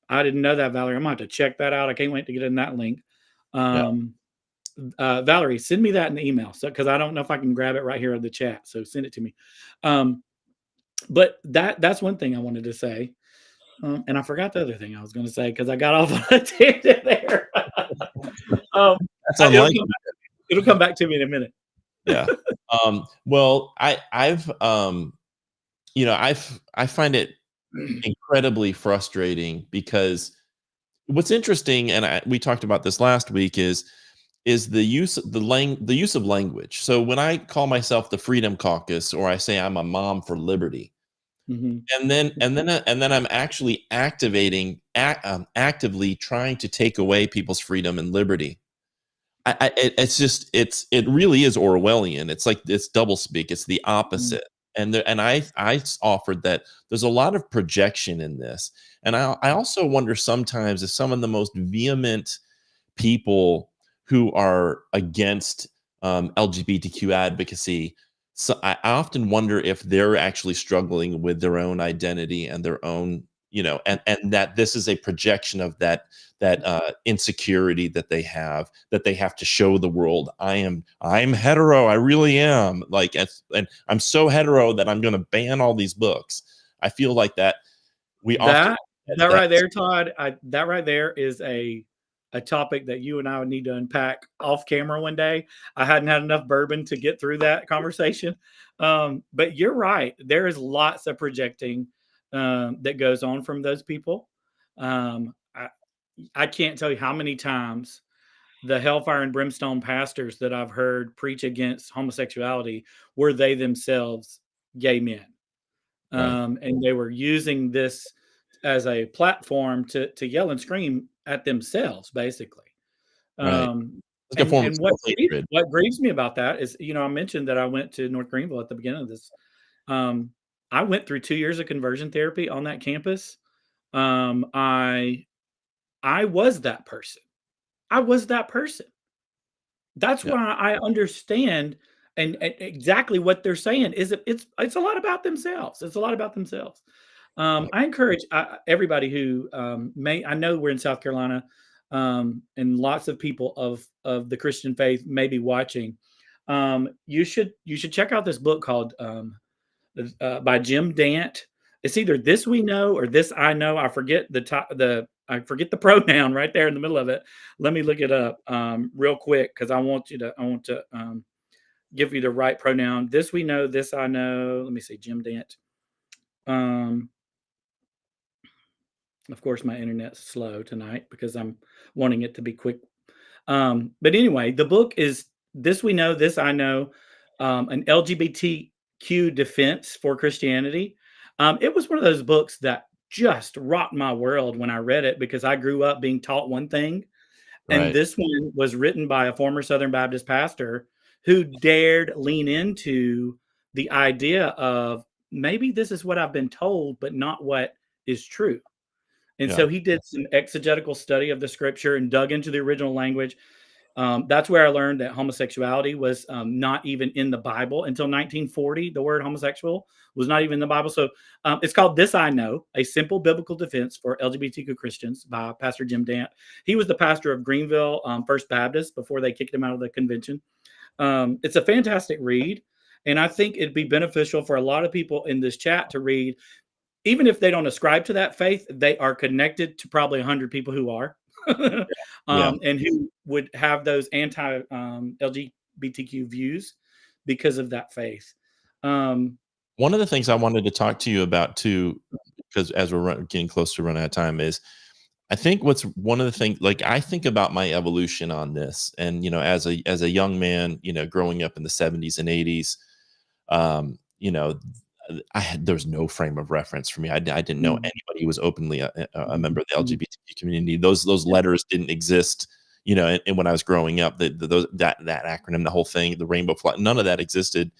I didn't know that, Valerie. I'm going to have to check that out. I can't wait to get in that link. Valerie, send me that in the email, because I don't know if I can grab it right here in the chat. So send it to me. But that's one thing I wanted to say. And I forgot the other thing I was going to say because I got off on a tangent there. That's unlikely. It'll come back to me in a minute. Yeah. Well, I've I find it incredibly frustrating because what's interesting, and we talked about this last week, is the use of the use of language. So when I call myself the Freedom Caucus, or I say I'm a mom for liberty, and then I'm actually actively trying to take away people's freedom and liberty. It really is Orwellian. It's like it's doublespeak. It's the opposite. And I offered that there's a lot of projection in this, and I also wonder sometimes if some of the most vehement people who are against LGBTQ advocacy. So I often wonder if they're actually struggling with their own identity and their own, and that this is a projection of that insecurity that they have to show the world. I'm hetero. I really am. Like, and I'm so hetero that I'm going to ban all these books. I feel like that that right there, Todd. That right there is a topic that you and I would need to unpack off camera one day. I hadn't had enough bourbon to get through that conversation. But you're right. There is lots of projecting that goes on from those people. I can't tell you how many times the hellfire and brimstone pastors that I've heard preach against homosexuality were they themselves gay men. Right. And they were using this as a platform to yell and scream at themselves, basically. Right. Like And what grieves me about that is, I mentioned that I went to North Greenville at the beginning of this. I went through 2 years of conversion therapy on that campus. I was that person. I was that person. That's why I understand and exactly what they're saying is it's a lot about themselves. It's a lot about themselves. I encourage everybody who I know we're in South Carolina, and lots of people of the Christian faith may be watching. You should check out this book called by Jim Dant. It's either This We Know or This I Know. I forget the pronoun right there in the middle of it. Let me look it up real quick because I want to give you the right pronoun. This we know, this I know. Let me see, Jim Dant. Of course, my internet's slow tonight because I'm wanting it to be quick. But anyway, the book is This We Know, This I Know, an LGBTQ defense for Christianity. It was one of those books that just rocked my world when I read it because I grew up being taught one thing. And this one was written by a former Southern Baptist pastor who dared lean into the idea of maybe this is what I've been told, but not what is true. And so he did some exegetical study of the scripture and dug into the original language. That's where I learned that homosexuality was not even in the Bible until 1940. The word homosexual was not even in the Bible. So it's called This I Know, A Simple Biblical Defense for LGBTQ Christians by Pastor Jim Dant. He was the pastor of Greenville First Baptist before they kicked him out of the convention. It's a fantastic read. And I think it'd be beneficial for a lot of people in this chat to read. Even if they don't ascribe to that faith, they are connected to probably 100 people who are. And who would have those anti LGBTQ views because of that faith. One of the things I wanted to talk to you about too, because as we're getting close to running out of time, is I think what's one of the things, like I think about my evolution on this, and as a young man, growing up in the 70s and 80s, there was no frame of reference for me. I didn't know Mhm. anybody who was openly a Mhm. member of the Mhm. LGBTQ community. Those Yeah. letters didn't exist, and when I was growing up, those that acronym, the whole thing, the rainbow flag, none of that existed,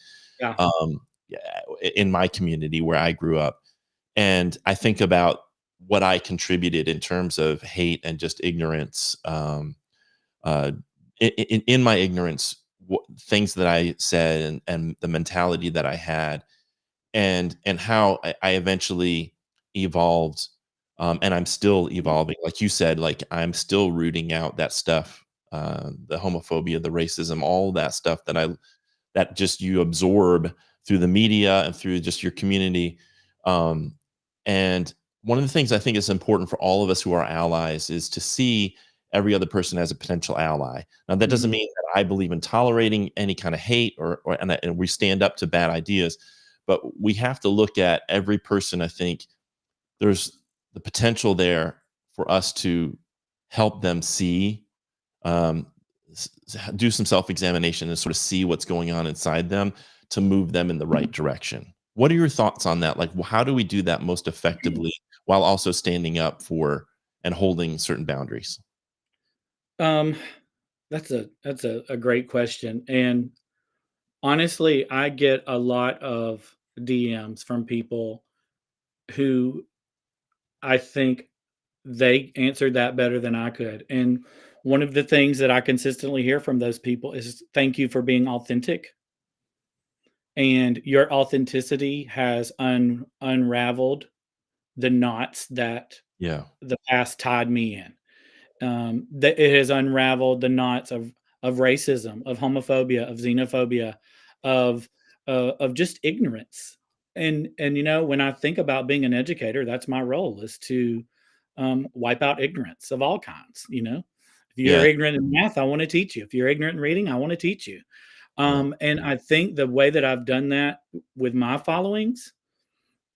Yeah. yeah, in my community where I grew up. And I think about what I contributed in terms of hate and just ignorance. Uh, in my ignorance, things that I said, and the mentality that I had, and how I eventually evolved, and I'm still evolving. Like you said, like I'm still rooting out that stuff, the homophobia, the racism, all that stuff that just you absorb through the media and through just your community. Um, and one of the things I think is important for all of us who are allies is to see every other person as a potential ally. Now, that doesn't Mhm. mean that I believe in tolerating any kind of hate, and we stand up to bad ideas, but we have to look at every person. I think there's the potential there for us to help them see, um, do some self-examination and sort of see what's going on inside them to move them in the right direction. What are your thoughts on that? Like, how do we do that most effectively while also standing up for and holding certain boundaries? Um, that's a great question, and honestly, I get a lot of DMs from people who I think they answered that better than I could, and one of the things that I consistently hear from those people is, "Thank you for being authentic," and your authenticity has unraveled the knots that Yeah, the past tied me in. That it has unraveled the knots of racism, of homophobia, of xenophobia, of just ignorance. And when I think about being an educator, that's my role is to wipe out ignorance of all kinds. If you're yeah, ignorant in math, I want to teach you. If you're ignorant in reading, I want to teach you. yeah, And I think the way that I've done that with my followings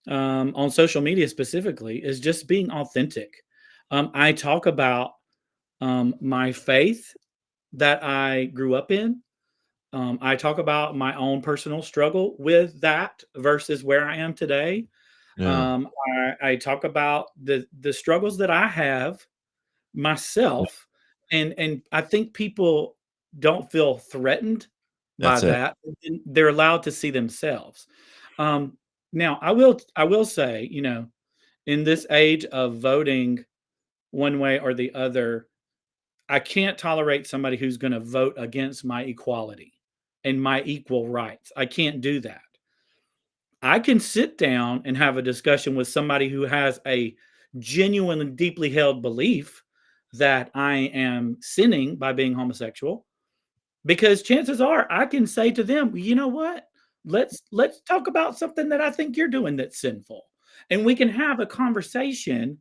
on social media specifically is just being authentic. I talk about my faith that I grew up in. I talk about my own personal struggle with that versus where I am today. yeah, I talk about the struggles that I have yeah. myself, and I think people don't feel threatened by That's it. that. And they're allowed to see themselves. Um, Now, I will say, in this age of voting one way or the other, I can't tolerate somebody who's gonna vote against my equality and my equal rights. I can't do that. I can sit down and have a discussion with somebody who has a genuine and deeply held belief that I am sinning by being homosexual, because chances are I can say to them, "You know what? Let's talk about something that I think you're doing that's sinful." And we can have a conversation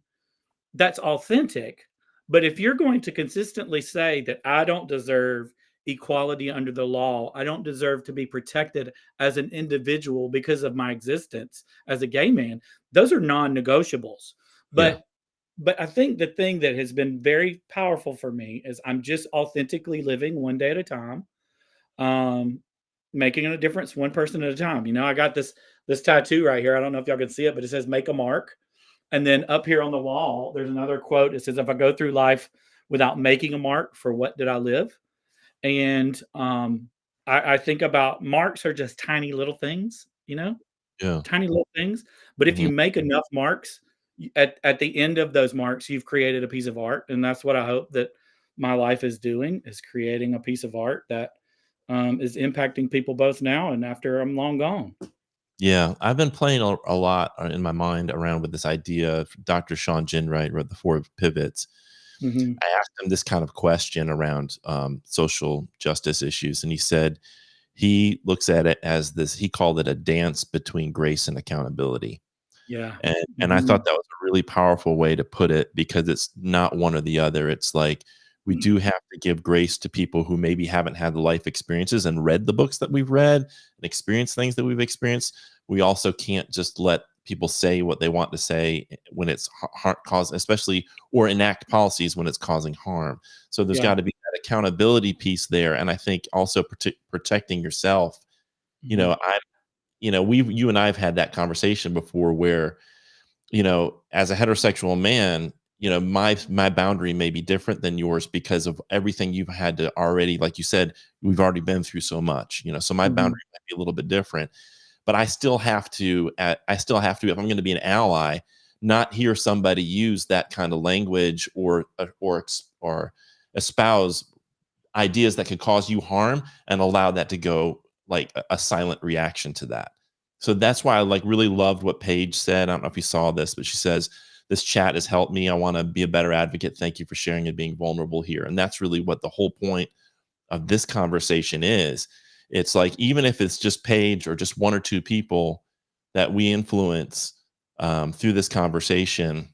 that's authentic. But if you're going to consistently say that I don't deserve equality under the law, I don't deserve to be protected as an individual because of my existence as a gay man, those are non-negotiables. Yeah, But I think the thing that has been very powerful for me is I'm just authentically living one day at a time, um, making a difference one person at a time. I got this tattoo right here. I don't know if y'all can see it, but it says "Make a Mark." And then up here on the wall, there's another quote. It says, "If I go through life without making a mark, for what did I live?" And I think about marks are just tiny little things, yeah. tiny little things. But if Mhm. you make enough marks, at the end of those marks, you've created a piece of art. And that's what I hope that my life is doing, is creating a piece of art that is impacting people both now and after I'm long gone. Yeah, I've been playing a lot in my mind around with this idea. Of Dr. Sean Ginwright wrote The Four Pivots. Mhm. I asked him this kind of question around social justice issues, and he said he looks at it as this. He called it a dance between grace and accountability, Yeah. and I thought Mhm. that was a really powerful way to put it because it's not one or the other. It's like we do have to give grace to people who maybe haven't had the life experiences and read the books that we've read and experienced things that we've experienced. We also can't just let people say what they want to say when it's cause, especially, or enact policies when it's causing harm. So there's Yeah. got to be that accountability piece there, and I think also protecting yourself. You Mhm. know, I you and I have had that conversation before where, as a heterosexual man, my boundary may be different than yours because of everything you've had to already, like you said, we've already been through so much, so my Mhm. boundary might be a little bit different, but I still have to, if I'm going to be an ally, not hear somebody use that kind of language or espouse ideas that could cause you harm and allow that to go like a silent reaction to that. So that's why I like really loved what Paige said. I don't know if you saw this, but she says, "This chat has helped me. I want to be a better advocate. Thank you for sharing and being vulnerable here." And that's really what the whole point of this conversation is. It's like, even if it's just Paige or just one or two people that we influence through this conversation,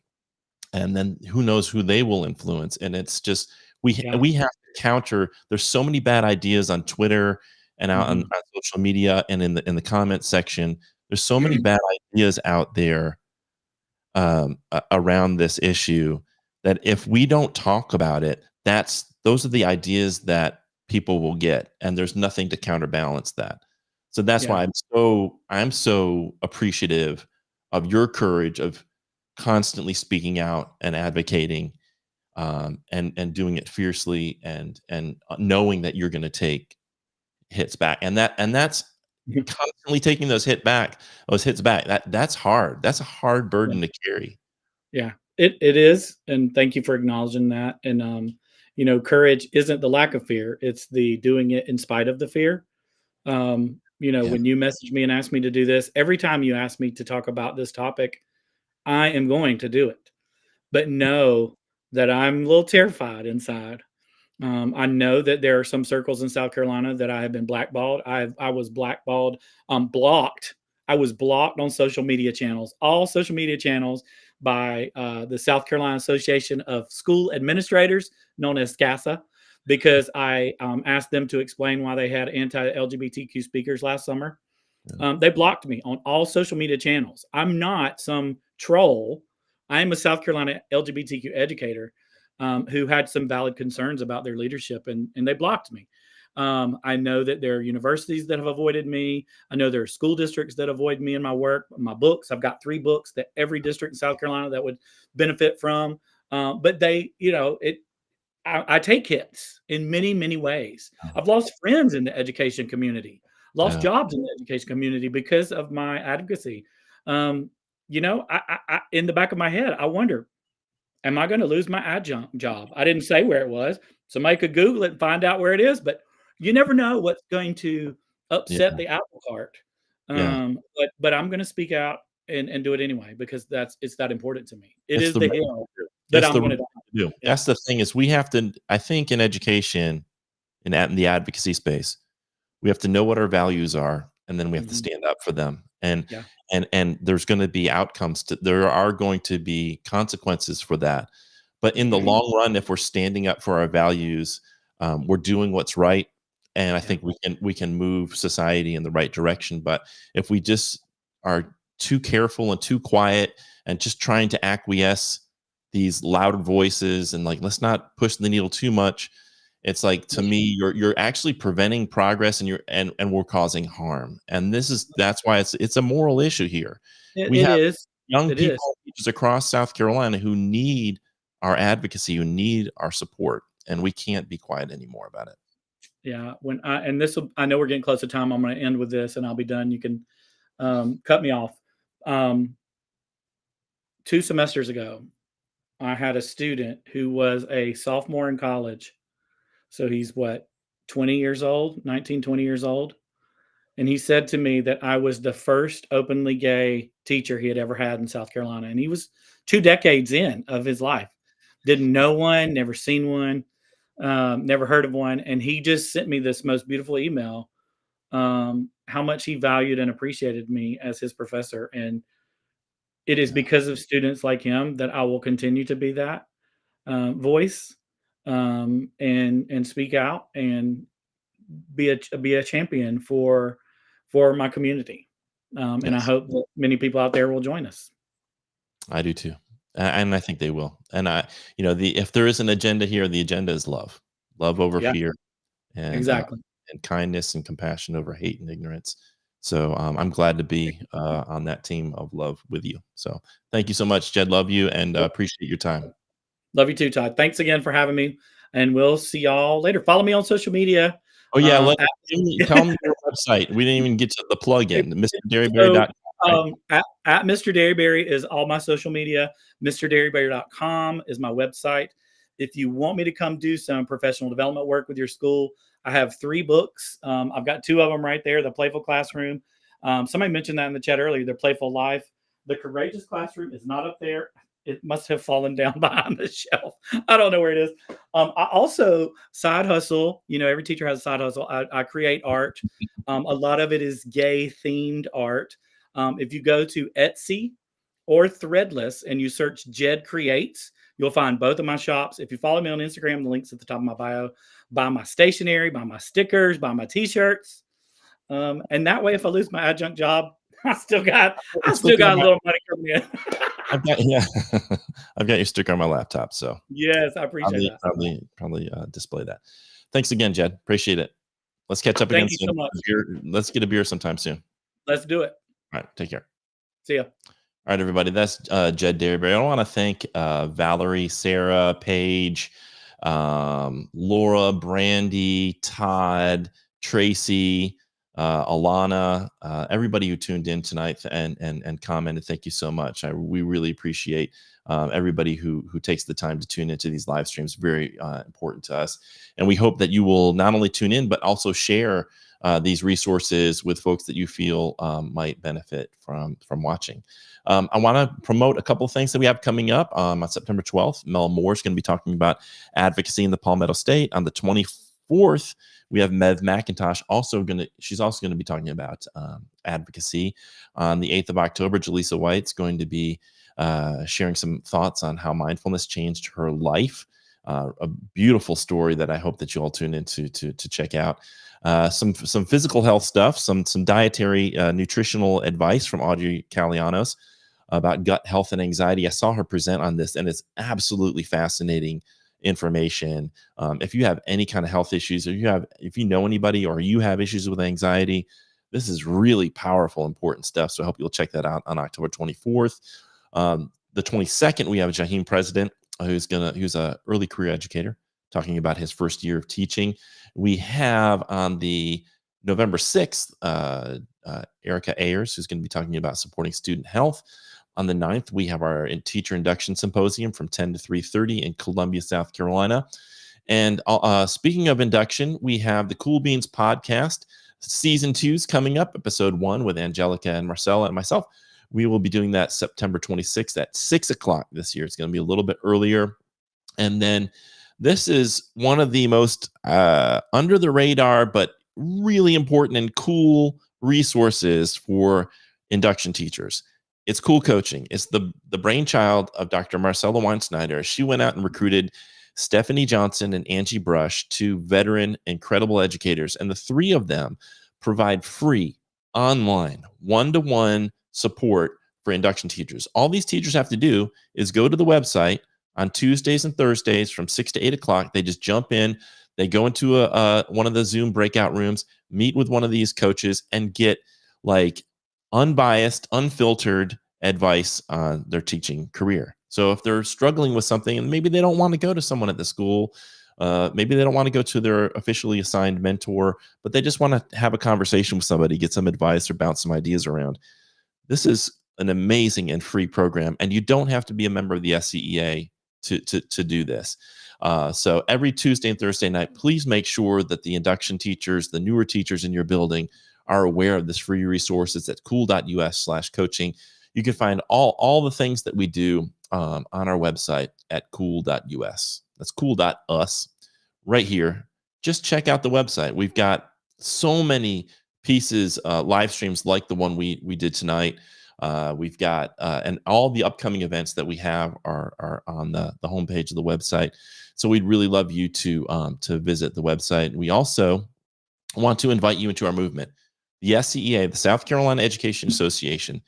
and then who knows who they will influence. And it's just, Yeah. we have to counter. There's so many bad ideas on Twitter and out Mhm. on social media and in the comment section. There's so many bad ideas out there around this issue, that if we don't talk about it, those are the ideas that people will get, and there's nothing to counterbalance that. So that's Yeah. why I'm so appreciative of your courage of constantly speaking out and advocating, and doing it fiercely, and knowing that you're going to take hits back, and that's constantly taking those hits back. That's hard. That's a hard Yeah. burden to carry. Yeah, it is, and thank you for acknowledging that. And courage isn't the lack of fear; it's the doing it in spite of the fear. Yeah. When you message me and ask me to do this, every time you ask me to talk about this topic, I am going to do it. But know that I'm a little terrified inside. I know that there are some circles in South Carolina that I have been blackballed. I was blackballed, blocked. I was blocked on social media channels, all social media channels, by the South Carolina Association of School Administrators, known as SCASA, because I asked them to explain why they had anti-LGBTQ speakers last summer. Yeah. They blocked me on all social media channels. I'm not some troll. I am a South Carolina LGBTQ educator who had some valid concerns about their leadership, and they blocked me. I know that there are universities that have avoided me. I know there are school districts that avoid me in my work, my books. I've got 3 books that every district in South Carolina that would benefit from. But I take hits in many, many ways. Oh, I've lost friends in the education community, lost yeah. jobs in the education community because of my advocacy. Um, in the back of my head, I wonder, am I going to lose my adjunct job? I didn't say where it was. Somebody could Google it and find out where it is, but you never know what's going to upset Yeah. the apple cart. Yeah. But I'm going to speak out and do it anyway because it's that important to me. It It's is the the right hill thing to do. that It's I'm the going right to thing to do. Yeah. That's the thing, is we have to, I think, in education, in the advocacy space, we have to know what our values are, and then we have to Mhm. stand up for them. And Yeah. there's going to be there are going to be consequences for that. But in the long run, if we're standing up for our values, we're doing what's right, and I Yeah. think we can move society in the right direction. But if we just are too careful and too quiet and just trying to acquiesce these loud voices, and like, let's not push the needle too much, it's like, to me, you're actually preventing progress, and we're causing harm. And that's why it's a moral issue here. It We it have is. young It is. people, teachers across South Carolina, who need our advocacy, who need our support, and we can't be quiet anymore about it. Yeah. I know we're getting close to time. I'm going to end with this and I'll be done. You can cut me off. Um, 2 semesters ago, I had a student who was a sophomore in college. So he's what, 20 years old, 19, 20 years old. And he said to me that I was the first openly gay teacher he had ever had in South Carolina. And he was 2 decades in of his life. Didn't know one, never seen one, never heard of one. And he just sent me this most beautiful email, how much he valued and appreciated me as his professor. And it is Yeah. because of students like him that I will continue to be that voice, and speak out and be a champion for my community. And I Yes, hope that many people out there will join us. I do too. And I think they will. And if there is an agenda here, the agenda is love over Yeah, fear, and exactly. kindness and compassion over hate and ignorance. So I'm glad to be on that team of love with you. So thank you so much, Jed. Love you and appreciate your time. Love you too, Todd. Thanks again for having me, and we'll see y'all later. Follow me on social media. Oh yeah, At tell them your website. We didn't even get to the plug-in, So, MrDearybury.com, right? at Mr. Dearybury is all my social media. MrDearybury.com is my website. If you want me to come do some professional development work with your school, I have 3 books. I've got 2 of them right there. The Playful Classroom. Somebody mentioned that in the chat earlier. The Playful Life. The Courageous Classroom is not up there. It must have fallen down behind the shelf. I don't know where it is. I also side hustle. You know, every teacher has a side hustle. I create art. A lot of it is gay themed art. If you go to Etsy or Threadless and you search Jed Creates, you'll find both of my shops. If you follow me on Instagram, the link's at the top of my bio. Buy my stationery, buy my stickers, buy my t-shirts. And that way, if I lose my adjunct job, I still got a little money coming in. I've got your sticker on my laptop, so yes, I appreciate that. Probably display that. Thanks again, Jed. Appreciate it. Let's catch up again Thank you soon. so much. Let's get a beer sometime soon. Let's do it. All right, take care. See ya. All right, everybody. That's Jed Dearybury. I want to thank Valerie, Sarah, Paige, Laura, Brandy, Todd, Tracy, Alana, everybody who tuned in tonight and commented. Thank you so much. We really appreciate everybody who takes the time to tune into these live streams. Very important to us, and we hope that you will not only tune in but also share these resources with folks that you feel might benefit from watching. I want to promote a couple of things that we have coming up on September 12th. Mel Moore is going to be talking about advocacy in the Palmetto State. On the 24th, we have Mev McIntosh she's also going to be talking about advocacy. On the 8th of October, Jaleesa White's going to be sharing some thoughts on how mindfulness changed her life. A beautiful story that I hope that you all tune into to check out. Some physical health stuff, some dietary nutritional advice from Audrey Calianos about gut health and anxiety. I saw her present on this, and it's absolutely fascinating information. If you have any kind of health issues, or if you know anybody or you have issues with anxiety, this is really powerful, important stuff. So I hope you'll check that out on October 24th. The 22nd, we have Jaheim President, who's a early career educator, talking about his first year of teaching. We have on the November 6th, Erica Ayers, who's going to be talking about supporting student health. On the 9th, we have our teacher induction symposium from 10 to 3:30 in Columbia, South Carolina. And speaking of induction, we have the Cool Beans podcast. Season 2 is coming up, episode 1 with Angelica and Marcella and myself. We will be doing that September 26th at 6 o'clock this year. It's going to be a little bit earlier. And then this is one of the most under the radar, but really important and cool resources for induction teachers. It's Cool Coaching. It's the brainchild of Dr. Marcella Weinsnyder. She went out and recruited Stephanie Johnson and Angie Brush, 2 veteran, incredible educators. And the 3 of them provide free, online, one-to-one support for induction teachers. All these teachers have to do is go to the website on Tuesdays and Thursdays from 6 to 8 o'clock. They just jump in. They go into one of the Zoom breakout rooms, meet with one of these coaches, and get like unbiased, unfiltered advice on their teaching career. So if they're struggling with something and maybe they don't want to go to someone at the school, maybe they don't want to go to their officially assigned mentor, but they just want to have a conversation with somebody, get some advice or bounce some ideas around. This is an amazing and free program, and you don't have to be a member of the SCEA to do this. So every Tuesday and Thursday night, please make sure that the induction teachers, the newer teachers in your building, are aware of this free resource. It's at cool.us/coaching. You can find all the things that we do on our website at cool.us. That's cool.us right here. Just check out the website. We've got so many pieces, live streams like the one we did tonight. We've got and all the upcoming events that we have are on the homepage of the website. So we'd really love you to visit the website. We also want to invite you into our movement. The SCEA, the South Carolina Education Association,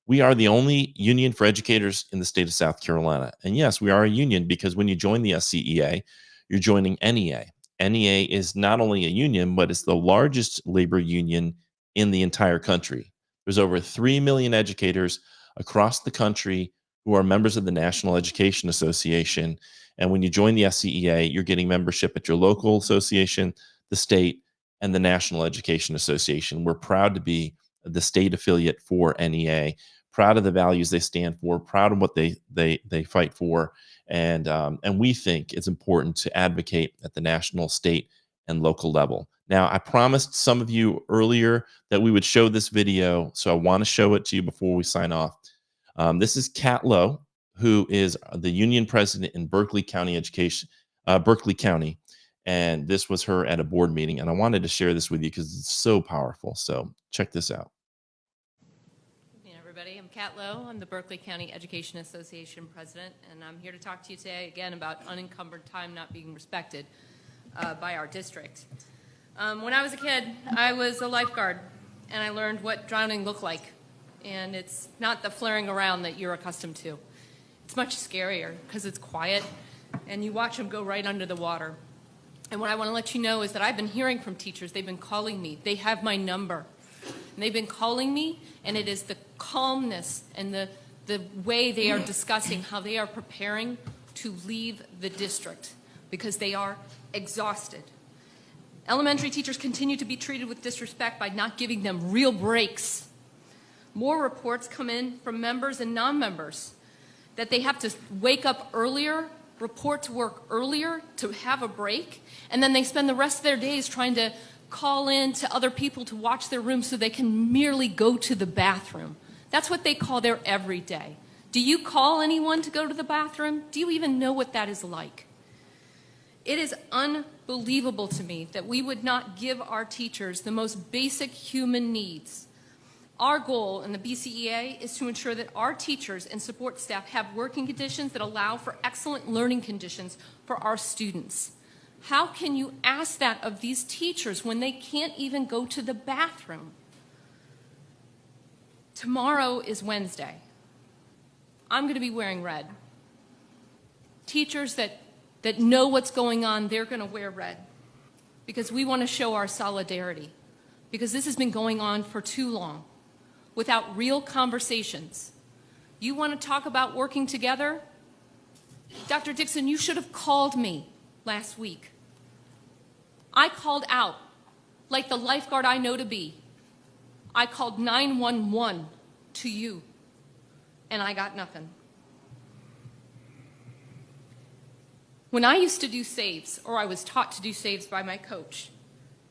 we are the only union for educators in the state of South Carolina. And yes, we are a union because when you join the SCEA, you're joining NEA. NEA is not only a union, but it's the largest labor union in the entire country. There's over 3 million educators across the country who are members of the National Education Association. And when you join the SCEA, you're getting membership at your local association, the state, and the National Education Association. We're proud to be the state affiliate for NEA, proud of the values they stand for, proud of what they fight for. And we think it's important to advocate at the national, state, and local level. Now, I promised some of you earlier that we would show this video, so I want to show it to you before we sign off. This is Kat Lowe, who is the union president in Berkeley County Berkeley County, and this was her at a board meeting. And I wanted to share this with you because it's so powerful. So check this out. Good evening, everybody. I'm Kat Lowe. I'm the Berkeley County Education Association president, and I'm here to talk to you today again about unencumbered time not being respected by our district. When I was a kid, I was a lifeguard, and I learned what drowning looked like. And it's not the flaring around that you're accustomed to. It's much scarier because it's quiet, and you watch them go right under the water. And what I want to let you know is that I've been hearing from teachers. They've been calling me. They have my number. And they've been calling me, and it is the calmness and the way they are discussing how they are preparing to leave the district because they are exhausted. Elementary teachers continue to be treated with disrespect by not giving them real breaks. More reports come in from members and non-members that they have to wake up earlier, report to work earlier to have a break, and then they spend the rest of their days trying to call in to other people to watch their room so they can merely go to the bathroom. That's what they call their everyday. Do you call anyone to go to the bathroom? Do you even know what that is like? It is unbelievable to me that we would not give our teachers the most basic human needs. Our goal in the BCEA is to ensure that our teachers and support staff have working conditions that allow for excellent learning conditions for our students. How can you ask that of these teachers when they can't even go to the bathroom? Tomorrow is Wednesday. I'm going to be wearing red. Teachers that know what's going on, they're going to wear red because we want to show our solidarity because this has been going on for too long. Without real conversations. You want to talk about working together? Dr. Dixon, you should have called me last week. I called out like the lifeguard I know to be. I called 911 to you, and I got nothing. When I used to do saves, or I was taught to do saves by my coach,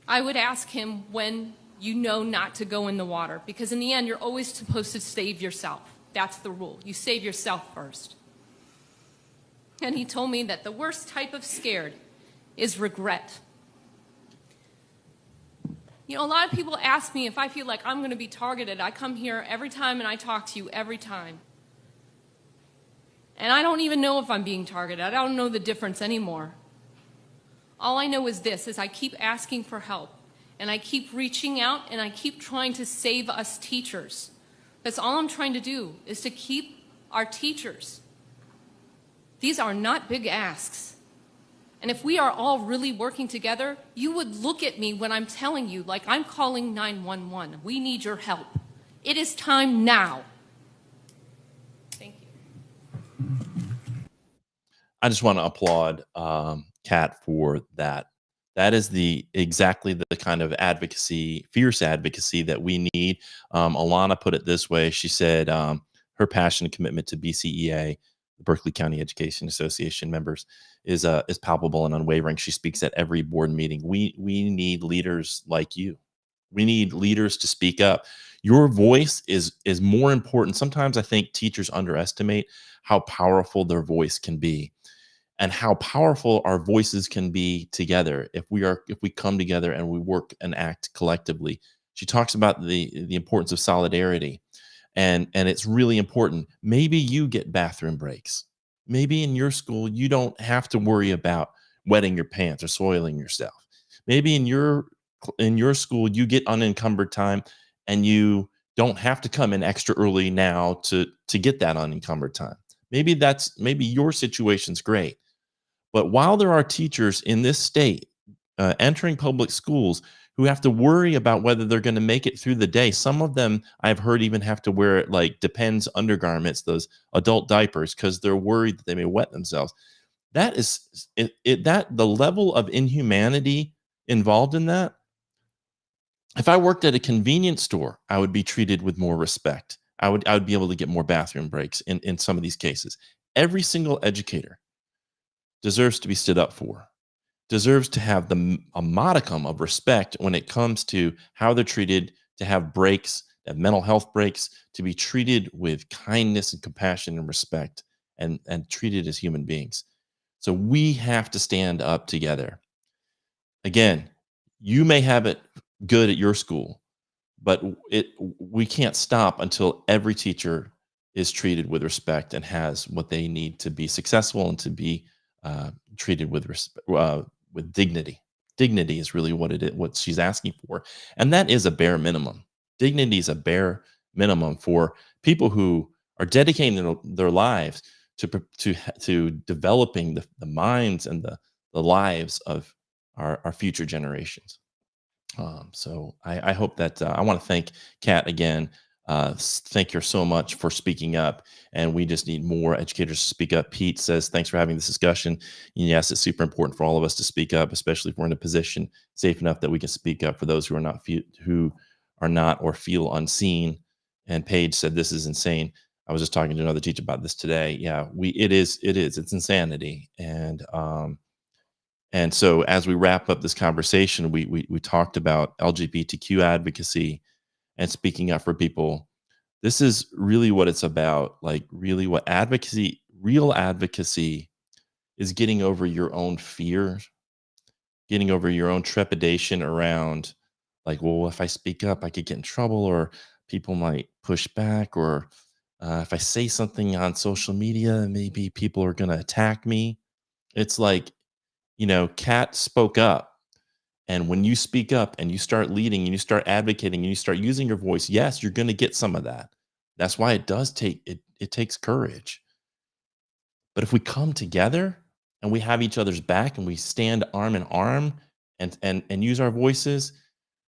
I would ask him when you know not to go in the water, because in the end, you're always supposed to save yourself. That's the rule. You save yourself first. And he told me that the worst type of scared is regret. You know, a lot of people ask me if I feel like I'm going to be targeted. I come here every time and I talk to you every time. And I don't even know if I'm being targeted. I don't know the difference anymore. All I know is this, is I keep asking for help. And I keep reaching out, and I keep trying to save us teachers. That's all I'm trying to do, is to keep our teachers. These are not big asks. And if we are all really working together, you would look at me when I'm telling you, like I'm calling 911. We need your help. It is time now. Thank you. I just want to applaud Kat for that. That is exactly the kind of advocacy, fierce advocacy that we need. Alana put it this way. She said her passion and commitment to BCEA, the Berkeley County Education Association members, is palpable and unwavering. She speaks at every board meeting. We need leaders like you. We need leaders to speak up. Your voice is more important. Sometimes I think teachers underestimate how powerful their voice can be, and how powerful our voices can be together if we come together and we work and act collectively. She talks about the importance of solidarity, and it's really important. Maybe you get bathroom breaks. Maybe in your school you don't have to worry about wetting your pants or soiling yourself. Maybe in your school you get unencumbered time, and you don't have to come in extra early now to get that unencumbered time. Maybe your situation's great. But while there are teachers in this state entering public schools who have to worry about whether they're going to make it through the day. Some of them I've heard even have to wear like Depends undergarments, those adult diapers, because they're worried that they may wet themselves. That is that the level of inhumanity involved in that. If I worked at a convenience store, I would be treated with more respect. I would be able to get more bathroom breaks in some of these cases. Every single educator deserves to be stood up for, deserves to have a modicum of respect when it comes to how they're treated, to have breaks, to have mental health breaks, to be treated with kindness and compassion and respect, and treated as human beings. So we have to stand up together. Again, you may have it good at your school, but we can't stop until every teacher is treated with respect and has what they need to be successful and to be treated with with dignity. Dignity is really what she's asking for, and that is a bare minimum. Dignity is a bare minimum for people who are dedicating their lives to developing the minds and the lives of our future generations. So I hope that I want to thank Kat again. Thank her so much for speaking up, and we just need more educators to speak up. Pete says, thanks for having this discussion. And yes, it's super important for all of us to speak up, especially if we're in a position safe enough that we can speak up for those who are not or feel unseen. And Paige said, this is insane. I was just talking to another teacher about this today. Yeah, it's insanity. And so as we wrap up this conversation, we talked about LGBTQ advocacy and speaking up for people. This is really what it's about. Like really what real advocacy is getting over your own fear, getting over your own trepidation around like, well, if I speak up, I could get in trouble or people might push back, or if I say something on social media, maybe people are going to attack me. It's like, Kat spoke up. And when you speak up and you start leading and you start advocating and you start using your voice, yes, you're going to get some of that. That's why it takes courage. But if we come together and we have each other's back and we stand arm in arm and use our voices,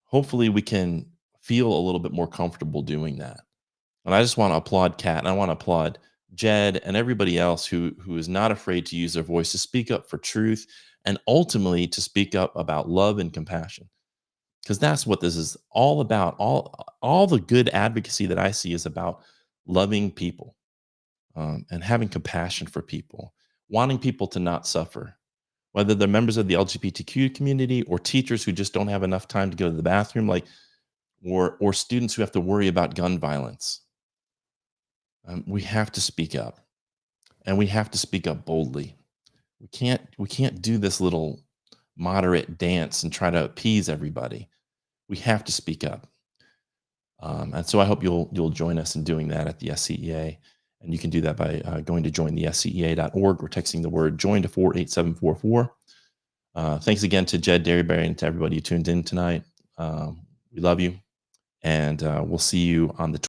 hopefully we can feel a little bit more comfortable doing that. And I just want to applaud Kat, and I want to applaud Jed and everybody else who is not afraid to use their voice to speak up for truth and ultimately to speak up about love and compassion. Because that's what this is all about. All the good advocacy that I see is about loving people, and having compassion for people, wanting people to not suffer, whether they're members of the LGBTQ community or teachers who just don't have enough time to go to the bathroom, or students who have to worry about gun violence. We have to speak up, and we have to speak up boldly. We can't do this little moderate dance and try to appease everybody. We have to speak up. And so I hope you'll join us in doing that at the SCEA. And you can do that by going to jointhescea.org or texting the word join to 48744. Thanks again to Jed Dearybury and to everybody who tuned in tonight. We love you, and we'll see you on the